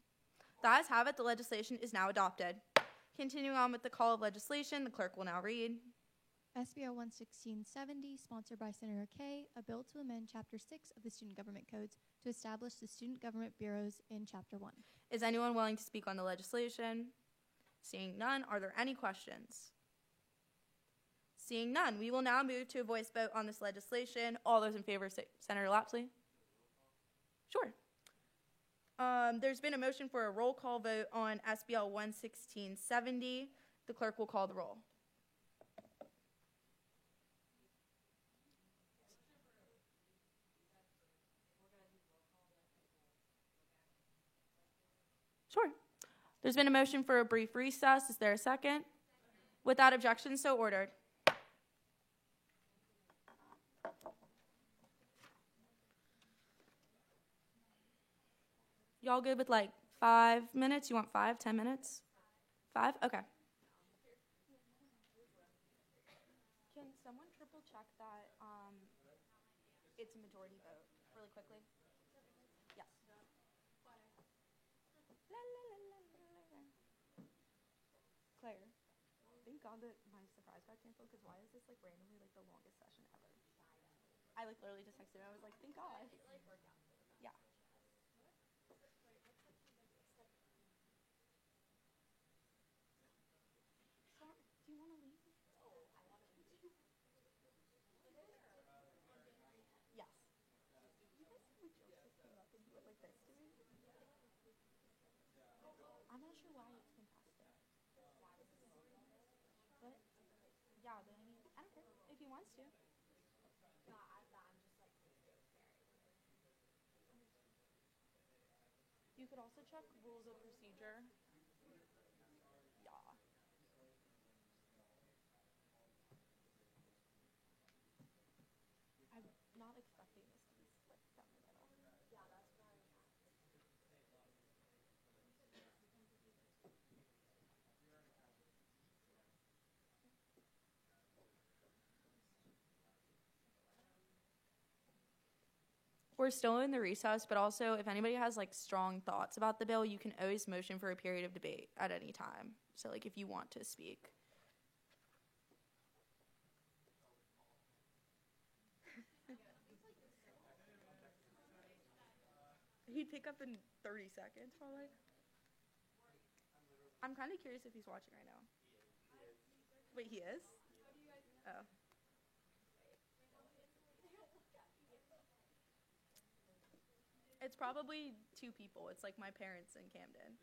The ayes have it. The legislation is now adopted. Continuing on with the call of legislation, the clerk will now read. SBL 11670, sponsored by Senator Kay, a bill to amend Chapter 6 of the Student Government Codes to establish the Student Government Bureaus in Chapter 1. Is anyone willing to speak on the legislation? Seeing none, are there any questions? Seeing none, we will now move to a voice vote on this legislation. All those in favor, say Senator Lapsley? Sure. There's been a motion for a roll call vote on SBL 11670. The clerk will call the roll. Sure. There's been a motion for a brief recess. Is there a second? Without objection, so ordered. Y'all good with like 5 minutes? You want 5, 10 minutes? 5? Okay. Can someone triple check that it's a majority vote really quickly? Yes. Claire, thank God that my surprise got canceled, because why is this like randomly like the longest session ever? I like literally just texted him. I was like, thank God. Yeah. So, do you want to leave? Yes. You guys see what jokes just came up and he went like this to me? I'm not sure why it's fantastic. But, yeah, but I mean, I don't care if he wants to. You could also check rules of procedure. Yeah. I'm not expecting this to be split down the middle. Yeah, that's what I was We're still in the recess, but also if anybody has like strong thoughts about the bill, you can always motion for a period of debate at any time. So like if you want to speak. He'd pick up in 30 seconds probably. I'm kind of curious if he's watching right now. Wait, he is? Oh. It's probably 2 people. It's like my parents in Camden.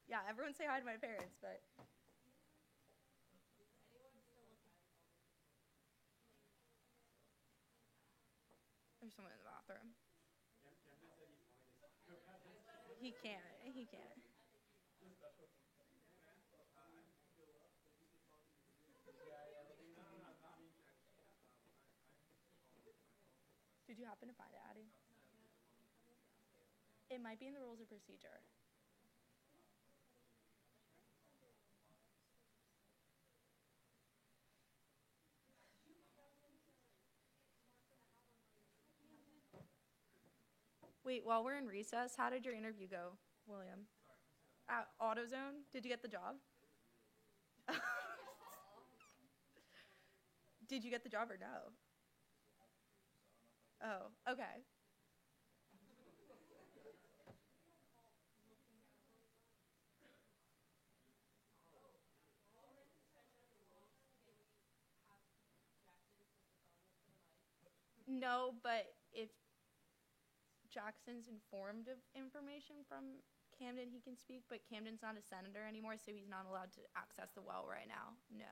Yeah, everyone say hi to my parents, but. There's someone in the bathroom. He can't. He can't. Did you happen to find it, Addie? It might be in the rules of procedure. Wait, while we're in recess, how did your interview go, William? At AutoZone? Did you get the job? Did you get the job or no? Oh, okay. No, but if Jackson's informed of information from Camden, he can speak, but Camden's not a senator anymore, so he's not allowed to access the well right now. No.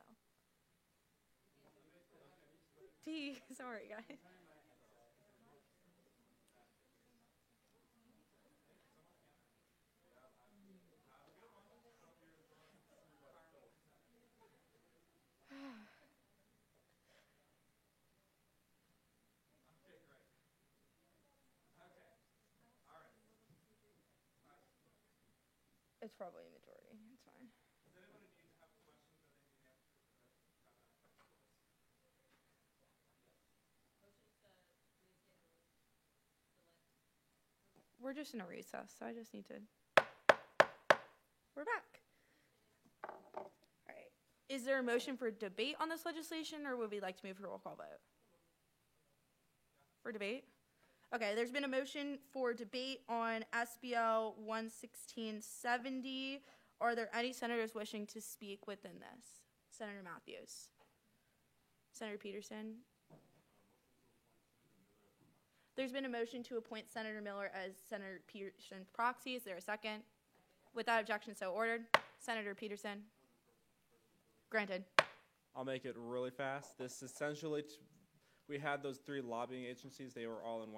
Sorry, guys. It's probably a majority. It's fine. We're just in a recess, so I just need to. We're back. All right. Is there a motion for debate on this legislation, or would we like to move to a roll call vote? For debate? Okay, there's been a motion for debate on SBL 11670. Are there any senators wishing to speak within this? Senator Matthews. Senator Peterson. There's been a motion to appoint Senator Miller as Senator Peterson's proxy. Is there a second? Without objection, so ordered. Senator Peterson. Granted. I'll make it really fast. This essentially, we had those 3 lobbying agencies. They were all in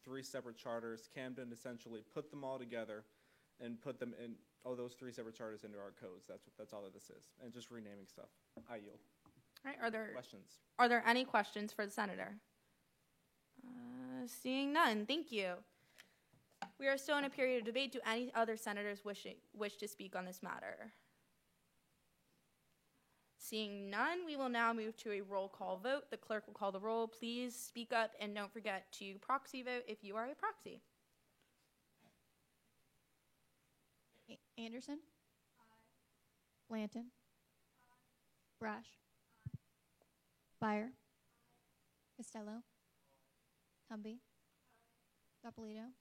3 separate charters. Camden essentially put them all together and put them in those 3 separate charters into our codes. That's all that this is, and just renaming stuff. I yield. All right. Are there questions? Are there any questions for the senator? Seeing none, thank you. We are still in a period of debate. Do any other senators wish to speak on this matter? Seeing none, we will now move to a roll call vote. The clerk will call the roll. Please speak up and don't forget to proxy vote if you are a proxy. Anderson? Aye. Blanton? Aye. Brash? Aye. Byer? Aye. Costello? Humby? Aye. Doppolito? Aye.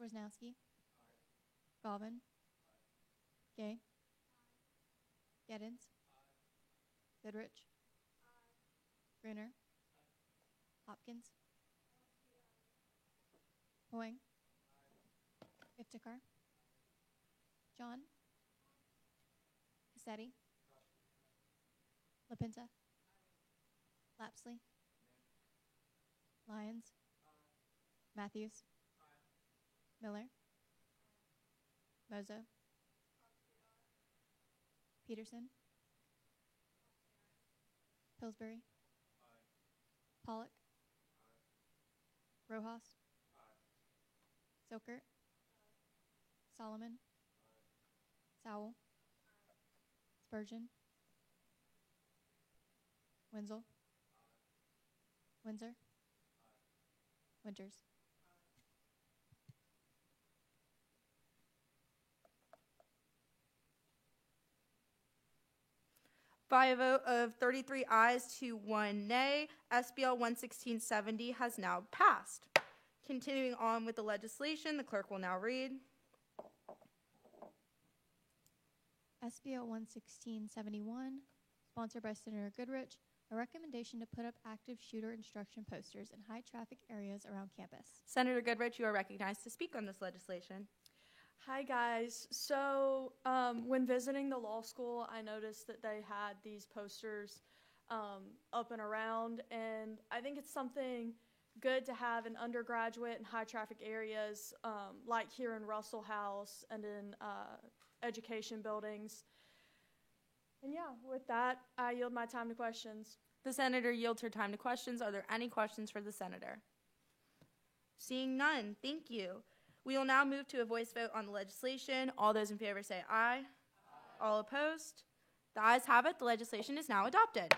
Woznowski? Aye. Galvin? Aye. Gay? Aye. Geddens? Aye. Goodrich? Aye. Gruner? Aye. Hopkins? Aye. Hoying? Aye. Iftikhar? John? Cassetti? LaPinta? Lapsley? Lyons? Matthews? Miller? Mozo? Peterson? Pillsbury? Pollock? Rojas? Silkert? Solomon? Sowell? Spurgeon? Wenzel? Windsor? Winters? By a vote of 33 ayes to 1 nay, SBL 11670 has now passed. Continuing on with the legislation, the clerk will now read. SBL 11671, sponsored by Senator Goodrich, a recommendation to put up active shooter instruction posters in high traffic areas around campus. Senator Goodrich, you are recognized to speak on this legislation. Hi guys. So when visiting the law school, I noticed that they had these posters up and around, and I think it's something good to have in undergraduate and high traffic areas like here in Russell House and in education buildings. And yeah, with that, I yield my time to questions. The senator yields her time to questions. Are there any questions for the senator? Seeing none, thank you. We will now move to a voice vote on the legislation. All those in favor say aye. Aye. All opposed? The ayes have it. The legislation is now adopted.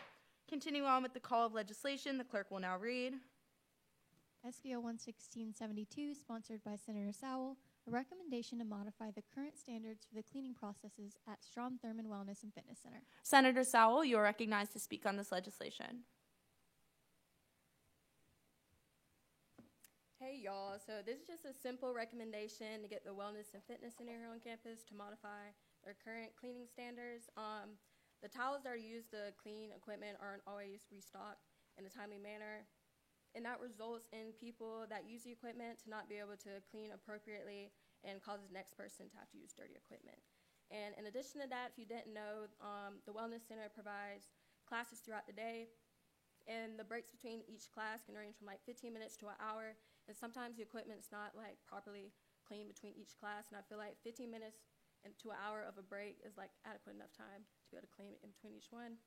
Continuing on with the call of legislation, the clerk will now read. SBL 11672, sponsored by Senator Sowell, a recommendation to modify the current standards for the cleaning processes at Strom Thurmond Wellness and Fitness Center. Senator Sowell, you are recognized to speak on this legislation. Hey y'all, so this is just a simple recommendation to get the Wellness and Fitness Center here on campus to modify their current cleaning standards. The towels that are used to clean equipment aren't always restocked in a timely manner, and that results in people that use the equipment to not be able to clean appropriately and causes the next person to have to use dirty equipment. And in addition to that, if you didn't know, the Wellness Center provides classes throughout the day, and the breaks between each class can range from like 15 minutes to an hour. And sometimes the equipment's not like properly cleaned between each class, and I feel like 15 minutes to an hour of a break is like adequate enough time to be able to clean it in between each one.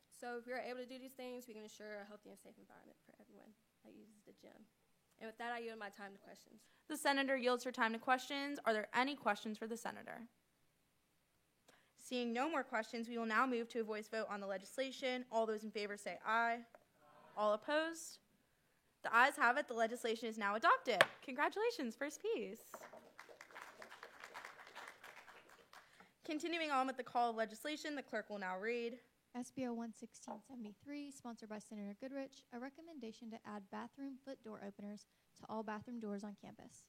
So if we're able to do these things, we can ensure a healthy and safe environment for everyone that uses the gym. And with that, I yield my time to questions. The senator yields her time to questions. Are there any questions for the senator? Seeing no more questions, we will now move to a voice vote on the legislation. All those in favor say aye. All opposed? The ayes have it. The legislation is now adopted. Congratulations, First Piece. Continuing on with the call of legislation, the clerk will now read. SBO 11673, sponsored by Senator Goodrich, a recommendation to add bathroom foot door openers to all bathroom doors on campus.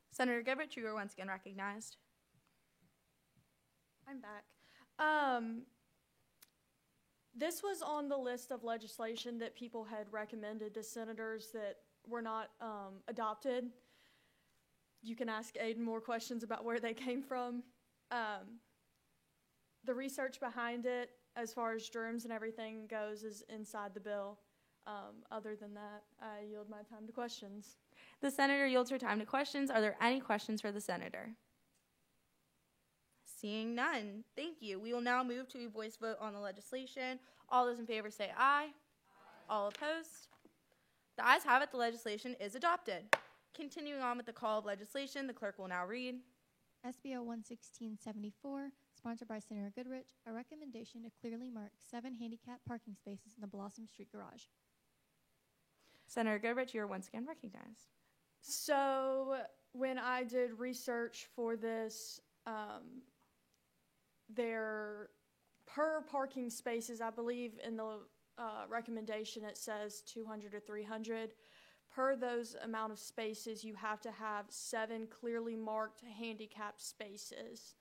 Senator Goodrich, you are once again recognized. I'm back. This was on the list of legislation that people had recommended to senators that were not adopted. You can ask Aiden more questions about where they came from. The research behind it, as far as germs and everything goes, is inside the bill. Other than that, I yield my time to questions. The senator yields her time to questions. Are there any questions for the senator? Seeing none, thank you. We will now move to a voice vote on the legislation. All those in favor say aye. All opposed? The ayes have it. The legislation is adopted. Continuing on with the call of legislation, the clerk will now read. SBO 11674, sponsored by Senator Goodrich, a recommendation to clearly mark 7 handicap parking spaces in the Blossom Street garage. Senator Goodrich, you are once again recognized. So when I did research for this, there, per parking spaces, I believe in the recommendation it says 200 or 300. Per those amount of spaces, you have to have 7 clearly marked handicapped spaces.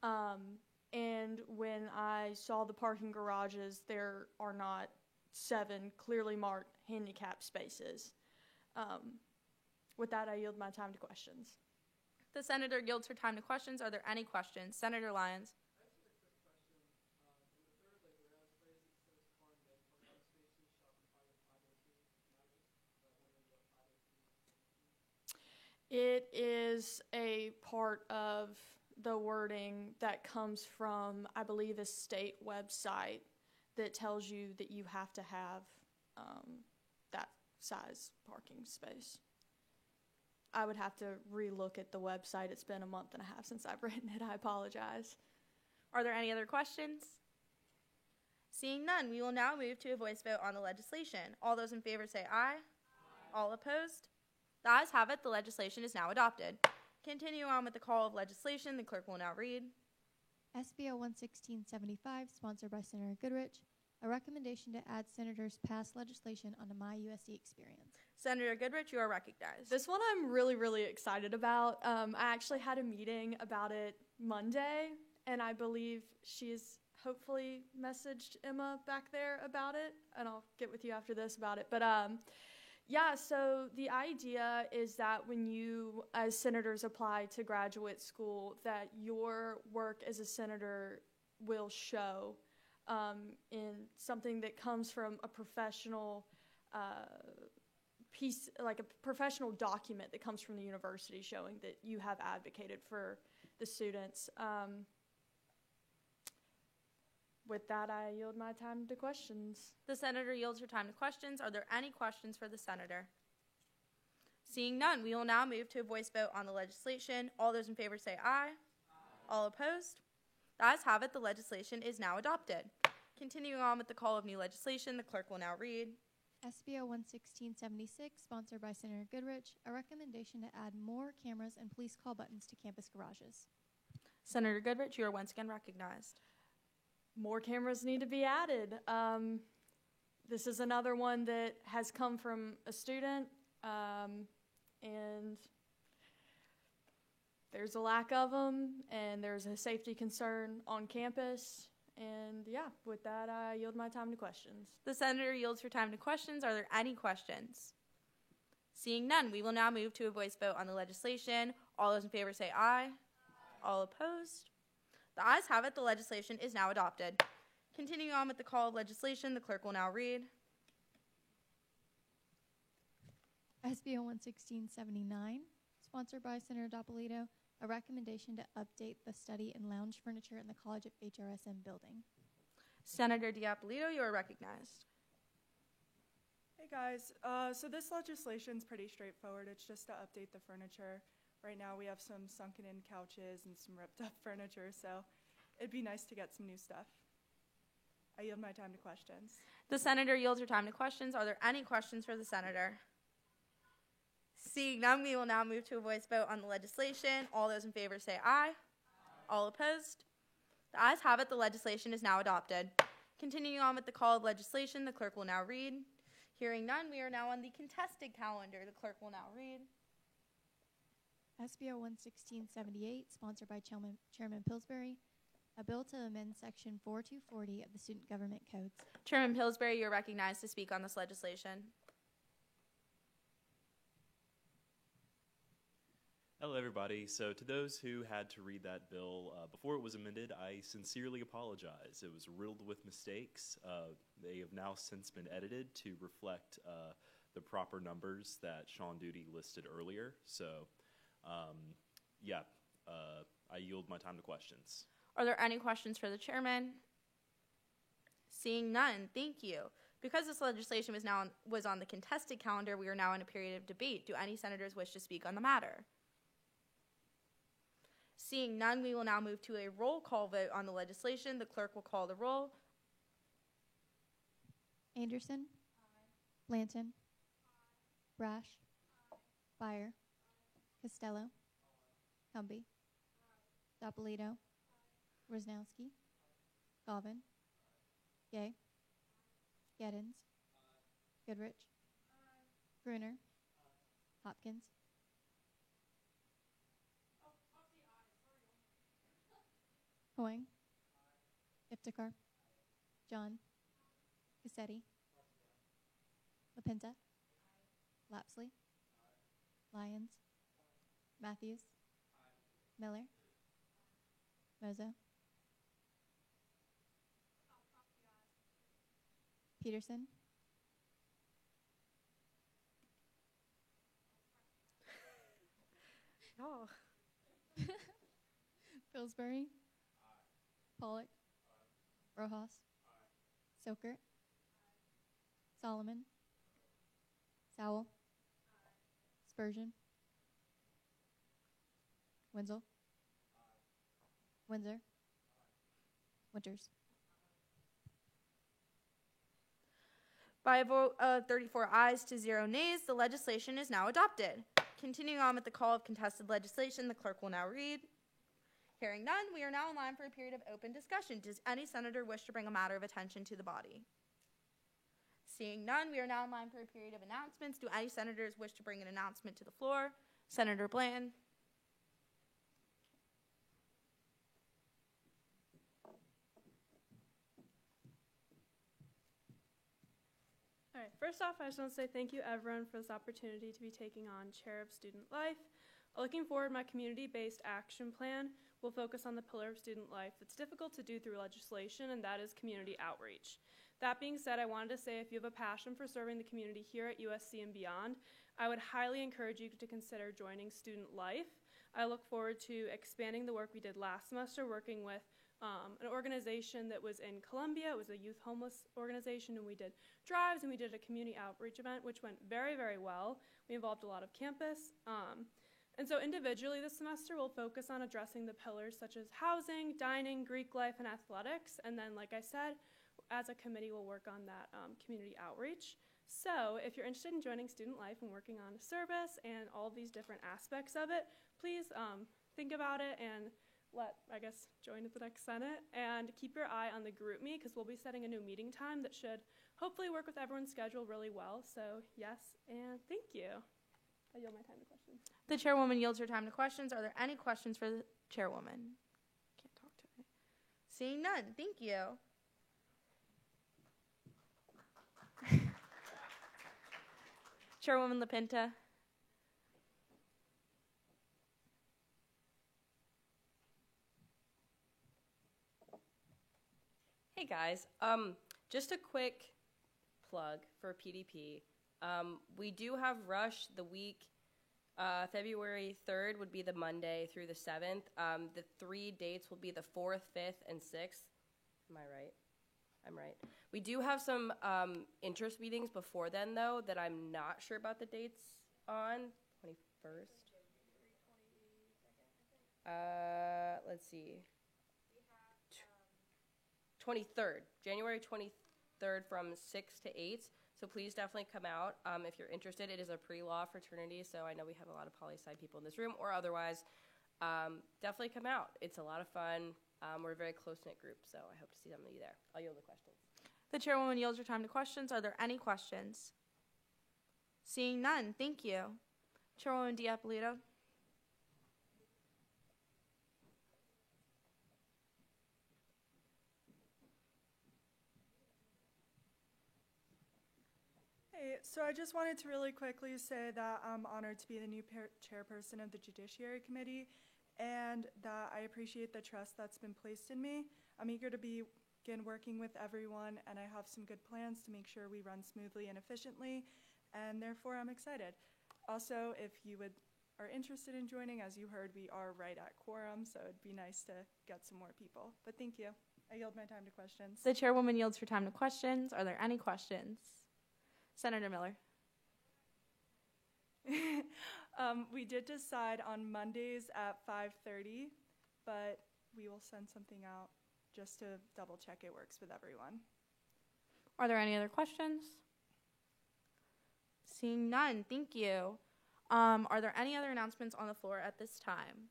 And when I saw the parking garages, there are not 7 clearly marked handicapped spaces. With that, I yield my time to questions. The senator yields her time to questions. Are there any questions? Senator Lyons. It is a part of the wording that comes from, I believe, a state website that tells you that you have to have that size parking space. I would have to re-look at the website. It's been a month and a half since I've written it. I apologize. Are there any other questions? Seeing none, we will now move to a voice vote on the legislation. All those in favor say aye. All opposed? The ayes have it. The legislation is now adopted. Continue on with the call of legislation. The clerk will now read. SBO 11675, sponsored by Senator Goodrich, a recommendation to add senators' past legislation onto MyUSD Experience. Senator Goodrich, you are recognized. This one I'm really, really excited about. I actually had a meeting about it Monday, and I believe she's hopefully messaged Emma back there about it, and I'll get with you after this about it. But yeah, so the idea is that when you, as senators, apply to graduate school, that your work as a senator will show in something that comes from a professional piece, like a professional document that comes from the university showing that you have advocated for the students. With that, I yield my time to questions. The senator yields her time to questions. Are there any questions for the senator? Seeing none, we will now move to a voice vote on the legislation. All those in favor say aye. All opposed? The ayes have it. The legislation is now adopted. Continuing on with the call of new legislation, the clerk will now read. SBO 11676, sponsored by Senator Goodrich, a recommendation to add more cameras and police call buttons to campus garages. Senator Goodrich, you are once again recognized. More cameras need to be added. This is another one that has come from a student, and there's a lack of them, and there's a safety concern on campus. And yeah, with that, I yield my time to questions. The senator yields her time to questions. Are there any questions? Seeing none, we will now move to a voice vote on the legislation. All those in favor say aye. All opposed? The ayes have it. The legislation is now adopted. Continuing on with the call of legislation, the clerk will now read. SBO 11679, sponsored by Senator Doppolito, a recommendation to update the study and lounge furniture in the College of HRSM building. Senator Doppolito, you are recognized. Hey guys, so this legislation is pretty straightforward. It's just to update the furniture. Right now we have some sunken in couches and some ripped up furniture, so it'd be nice to get some new stuff. I yield my time to questions. The senator yields her time to questions. Are there any questions for the senator? Seeing none, we will now move to a voice vote on the legislation. All those in favor say aye. All opposed? The ayes have it. The legislation is now adopted. Continuing on with the call of legislation, the clerk will now read. Hearing none, we are now on the contested calendar. The clerk will now read. SBO 11678, sponsored by Chairman Pillsbury, a bill to amend Section 4240 of the Student Government Codes. Chairman Pillsbury, you are recognized to speak on this legislation. Hello, everybody. So to those who had to read that bill before it was amended, I sincerely apologize. It was riddled with mistakes. They have now since been edited to reflect the proper numbers that Sean Duty listed earlier. So, I yield my time to questions. Are there any questions for the chairman? Seeing none, thank you. Because this legislation was on the contested calendar, we are now in a period of debate. Do any senators wish to speak on the matter? Seeing none, we will now move to a roll call vote on the legislation. The clerk will call the roll. Anderson. Aye. Blanton. Aye. Brash. Aye. Byer. Aye. Costello. Aye. Humby. Aye. Doppolito. Aye. Rosnowski. Aye. Galvin. Aye. Gay. Aye. Gettins. Aye. Goodrich. Aye. Gruner. Aye. Hopkins. Hoying. Iftikhar. John. Cassetti. LaPinta. Lapsley. Lyons. Matthews. Miller. Mozo. Peterson. Oh. Pillsbury. Pollock. Rojas. Silkert. Solomon. Sowell. Spurgeon. Wenzel. Windsor. Winters. By a vote of 34 ayes to 0 nays, the legislation is now adopted. Continuing on with the call of contested legislation, the clerk will now read. Hearing none, we are now in line for a period of open discussion. Does any senator wish to bring a matter of attention to the body? Seeing none, we are now in line for a period of announcements. Do any senators wish to bring an announcement to the floor? Senator Bland. All right, first off, I just want to say thank you, everyone, for this opportunity to be taking on Chair of Student Life. Looking forward, my community-based action plan will focus on the pillar of student life that's difficult to do through legislation, and that is community outreach. That being said, I wanted to say if you have a passion for serving the community here at USC and beyond, I would highly encourage you to consider joining Student Life. I look forward to expanding the work we did last semester, working with an organization that was in Columbia. It was a youth homeless organization, and we did drives and we did a community outreach event, which went very, very well. We involved a lot of campus. And so individually this semester, we'll focus on addressing the pillars such as housing, dining, Greek life, and athletics. And then, like I said, as a committee, we'll work on that community outreach. So if you're interested in joining Student Life and working on service and all of these different aspects of it, please think about it and join at the next Senate. And keep your eye on the GroupMe, because we'll be setting a new meeting time that should hopefully work with everyone's schedule really well. So yes, and thank you. I yield my time to questions. The chairwoman yields her time to questions. Are there any questions for the chairwoman? Can't talk to her. Seeing none, thank you. Chairwoman LaPinta. Hey guys, just a quick plug for PDP. We do have Rush the week, February 3rd would be the Monday through the 7th. The 3 dates will be the 4th, 5th, and 6th. Am I right? I'm right. We do have some interest meetings before then, though, that I'm not sure about the dates on. 21st. Let's see. 23rd, January 23rd from 6 to 8. So please definitely come out if you're interested. It is a pre-law fraternity, so I know we have a lot of poli-sci people in this room, or otherwise, definitely come out. It's a lot of fun. We're a very close-knit group, so I hope to see some of you there. I'll yield the questions. The chairwoman yields her time to questions. Are there any questions? Seeing none, thank you. Chairwoman Diapolito. Hey, so I just wanted to really quickly say that I'm honored to be the new chairperson of the Judiciary Committee and that I appreciate the trust that's been placed in me. I'm eager to begin working with everyone, and I have some good plans to make sure we run smoothly and efficiently, and therefore I'm excited. Also, if you are interested in joining, as you heard, we are right at quorum, so it'd be nice to get some more people. But thank you. I yield my time to questions. The chairwoman yields her time to questions. Are there any questions? Senator Miller. We did decide on Mondays at 5:30, but we will send something out just to double check it works with everyone. Are there any other questions? Seeing none, thank you. Are there any other announcements on the floor at this time?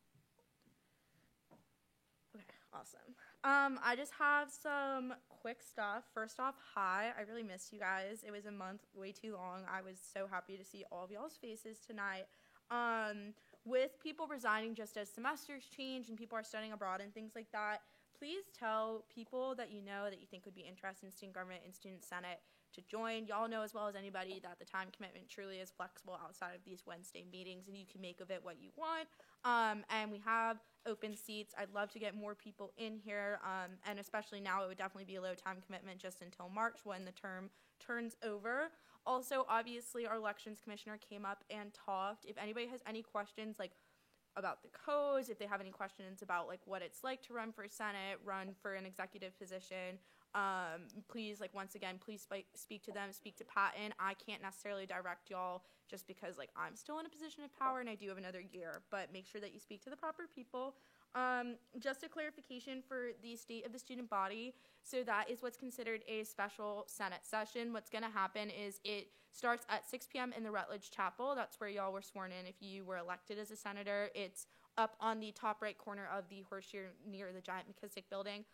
Okay, awesome. I just have some quick stuff. First off, hi. I really missed you guys. It was a month way too long. I was so happy to see all of y'all's faces tonight. With people resigning just as semesters change and people are studying abroad and things like that, please tell people that you know that you think would be interested in student government and student senate to join. Y'all know as well as anybody that the time commitment truly is flexible outside of these Wednesday meetings, and you can make of it what you want. And we have open seats. I'd love to get more people in here, and especially now it would definitely be a low time commitment just until March when the term turns over. Also, obviously, our elections commissioner came up and talked. If anybody has any questions, like about the codes, if they have any questions about like what it's like to run for Senate, run for an executive position, please, like once again, please speak to them, speak to Patton. I can't necessarily direct y'all just because like I'm still in a position of power and I do have another year, but make sure that you speak to the proper people. Just a clarification for the state of the student body. So that is what's considered a special Senate session. What's going to happen is it starts at 6 p.m. in the Rutledge Chapel. That's where y'all were sworn in if you were elected as a senator. It's up on the top right corner of the horseshoe near the giant McKissick building.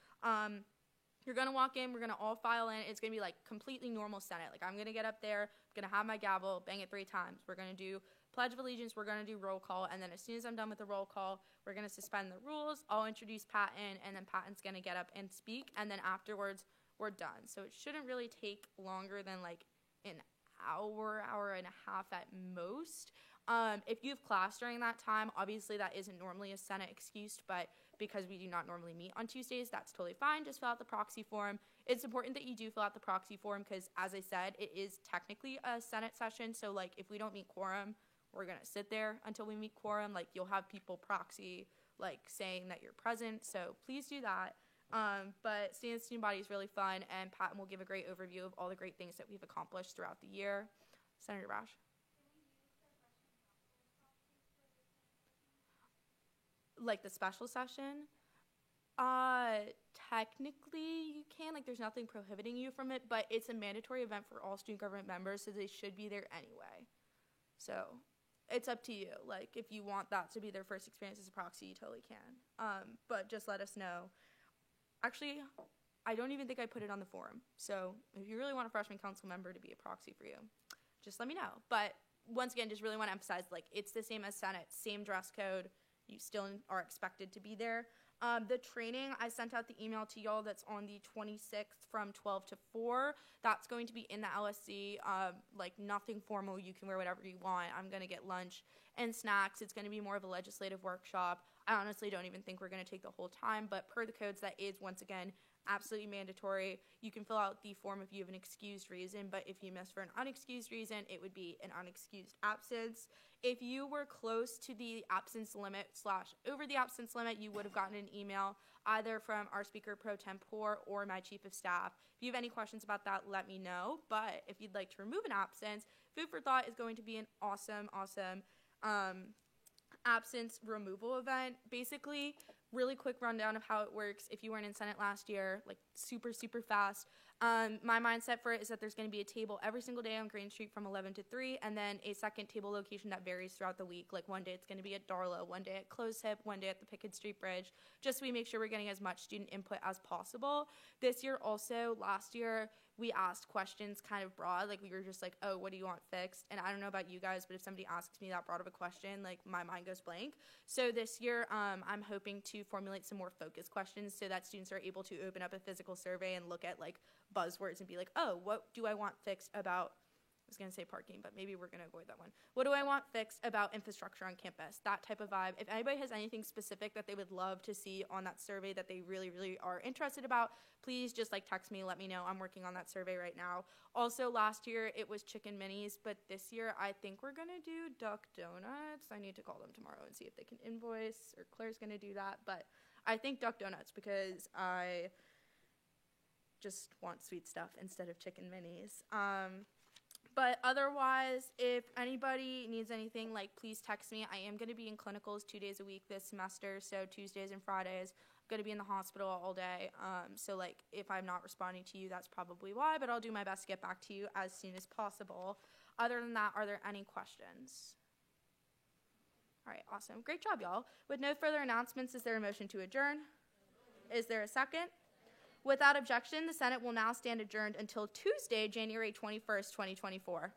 You're going to walk in. We're going to all file in. It's going to be like completely normal Senate. Like I'm going to get up there, I'm going to have my gavel, bang it 3 times. We're going to do Pledge of Allegiance. We're going to do roll call. And then as soon as I'm done with the roll call, we're going to suspend the rules. I'll introduce Patton, and then Patton's going to get up and speak. And then afterwards, we're done. So it shouldn't really take longer than like an hour, hour and a half at most. If you have class during that time, obviously that isn't normally a Senate excuse, but because we do not normally meet on Tuesdays, that's totally fine. Just fill out the proxy form. It's important that you do fill out the proxy form because, as I said, it is technically a Senate session. So, like, if we don't meet quorum, we're going to sit there until we meet quorum. Like, you'll have people proxy, like, saying that you're present. So please do that. But staying in the student body is really fun, and Patton will give a great overview of all the great things that we've accomplished throughout the year. Senator Rash. Like the special session? Technically you can. Like there's nothing prohibiting you from it, but it's a mandatory event for all student government members, so they should be there anyway. So it's up to you. Like if you want that to be their first experience as a proxy, you totally can. But just let us know. Actually, I don't even think I put it on the forum. So if you really want a freshman council member to be a proxy for you, just let me know. But once again, just really want to emphasize, like it's the same as Senate, same dress code. You still are expected to be there. The training, I sent out the email to y'all that's on the 26th from 12 to 4. That's going to be in the LSC. Like nothing formal. You can wear whatever you want. I'm going to get lunch and snacks. It's going to be more of a legislative workshop. I honestly don't even think we're going to take the whole time, but per the codes, that is, once again, absolutely mandatory. You can fill out the form if you have an excused reason, but if you miss for an unexcused reason, it would be an unexcused absence. If you were close to the absence limit / over the absence limit, you would have gotten an email either from our speaker pro tempore or my chief of staff. If you have any questions about that, let me know. But if you'd like to remove an absence, Food for Thought is going to be an awesome absence removal event. Basically, really quick rundown of how it works if you weren't in Senate last year, like super, super fast. My mindset for it is that there's going to be a table every single day on Green Street from 11 to 3, and then a second table location that varies throughout the week. Like one day it's going to be at Darla, one day at Close Hip, one day at the Pickett Street Bridge, just so we make sure we're getting as much student input as possible. This year also, last year, we asked questions kind of broad. Like we were just like, oh, what do you want fixed? And I don't know about you guys, but if somebody asks me that broad of a question, like my mind goes blank. So this year, I'm hoping to formulate some more focused questions so that students are able to open up a physical survey and look at like buzzwords and be like, oh, what do I want fixed about, I was going to say parking, but maybe we're going to avoid that one. What do I want fixed about infrastructure on campus? That type of vibe. If anybody has anything specific that they would love to see on that survey that they really, really are interested about, please just like text me, let me know. I'm working on that survey right now. Also, last year it was chicken minis, but this year I think we're going to do duck donuts. I need to call them tomorrow and see if they can invoice, or Claire's going to do that. But I think duck donuts because I just want sweet stuff instead of chicken minis. But otherwise, if anybody needs anything, like, please text me. I am going to be in clinicals 2 days a week this semester, so Tuesdays and Fridays. I'm going to be in the hospital all day. So, like, if I'm not responding to you, that's probably why, but I'll do my best to get back to you as soon as possible. Other than that, are there any questions? All right, awesome. Great job, y'all. With no further announcements, is there a motion to adjourn? Is there a second? Without objection, the Senate will now stand adjourned until Tuesday, January 21st, 2024.